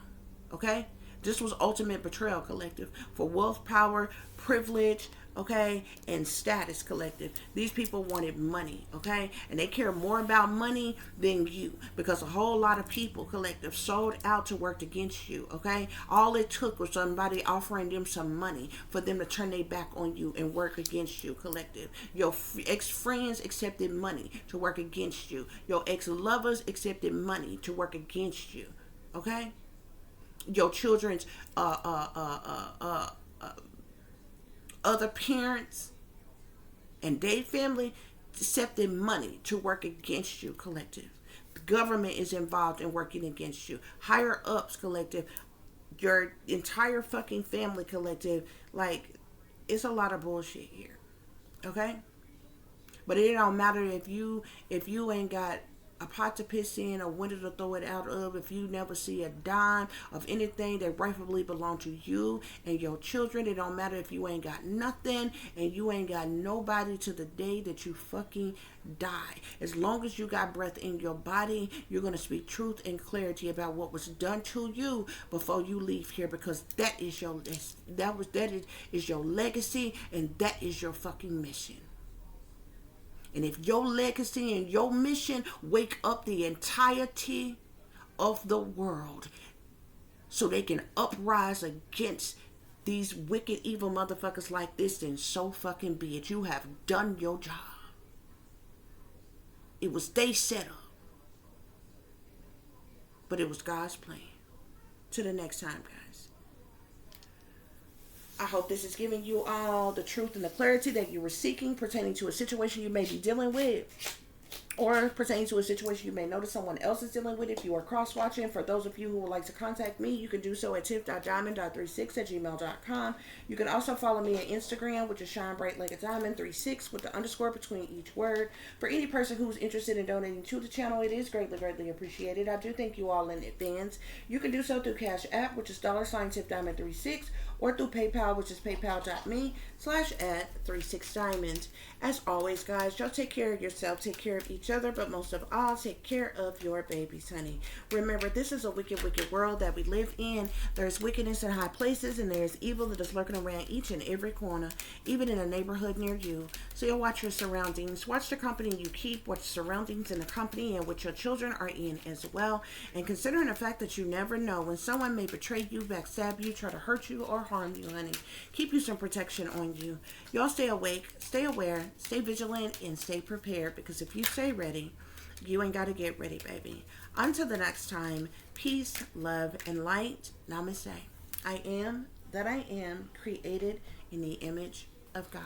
Okay? This was ultimate betrayal, collective, for wealth, power, privilege, okay, and status, collective. These people wanted money, okay, and they care more about money than you, because a whole lot of people, collective, sold out to work against you, okay? All it took was somebody offering them some money for them to turn their back on you and work against you, collective. Your ex-friends accepted money to work against you. Your ex-lovers accepted money to work against you, okay? Your children's other parents and their family accepting money to work against you, collective. The government is involved in working against you. Higher ups, collective. Your entire fucking family, collective. Like, it's a lot of bullshit here. Okay? But it don't matter if you ain't got a pot to piss in, a window to throw it out of, if you never see a dime of anything that rightfully belong to you and your children. It don't matter if you ain't got nothing and you ain't got nobody to the day that you fucking die. As long as you got breath in your body, you're going to speak truth and clarity about what was done to you before you leave here, because that is your legacy, and that is your fucking mission. And if your legacy and your mission wake up the entirety of the world so they can uprise against these wicked, evil motherfuckers like this, then so fucking be it. You have done your job. It was they setup, but it was God's plan. Till the next time, guys. I hope this is giving you all the truth and the clarity that you were seeking pertaining to a situation you may be dealing with, or pertaining to a situation you may notice someone else is dealing with. If you are cross-watching, for those of you who would like to contact me, you can do so at tiff.diamond.36@gmail.com. You can also follow me on Instagram, which is shinebrightlikeadiamond36 with the underscore between each word. For any person who's interested in donating to the channel, it is greatly, greatly appreciated. I do thank you all in advance. You can do so through CASHAPP, which is $tiffdiamond36, or through PayPal, which is paypal.me/@36diamond. As always, guys, y'all take care of yourself, take care of each other, but most of all, take care of your babies, honey. Remember, this is a wicked, wicked world that we live in. There's wickedness in high places, and there's evil that is lurking around each and every corner, even in a neighborhood near you. So you'll watch your surroundings, watch the company you keep, watch the surroundings in the company in which your children are in as well. And considering the fact that you never know when someone may betray you, backstab you, try to hurt you, or harm you, honey, keep you some protection on you. Y'all stay awake, stay aware, stay vigilant, and stay prepared, because if you stay ready, you ain't got to get ready, baby. Until the next time, peace, love, and light. Namaste. I am that I am, created in the image of God.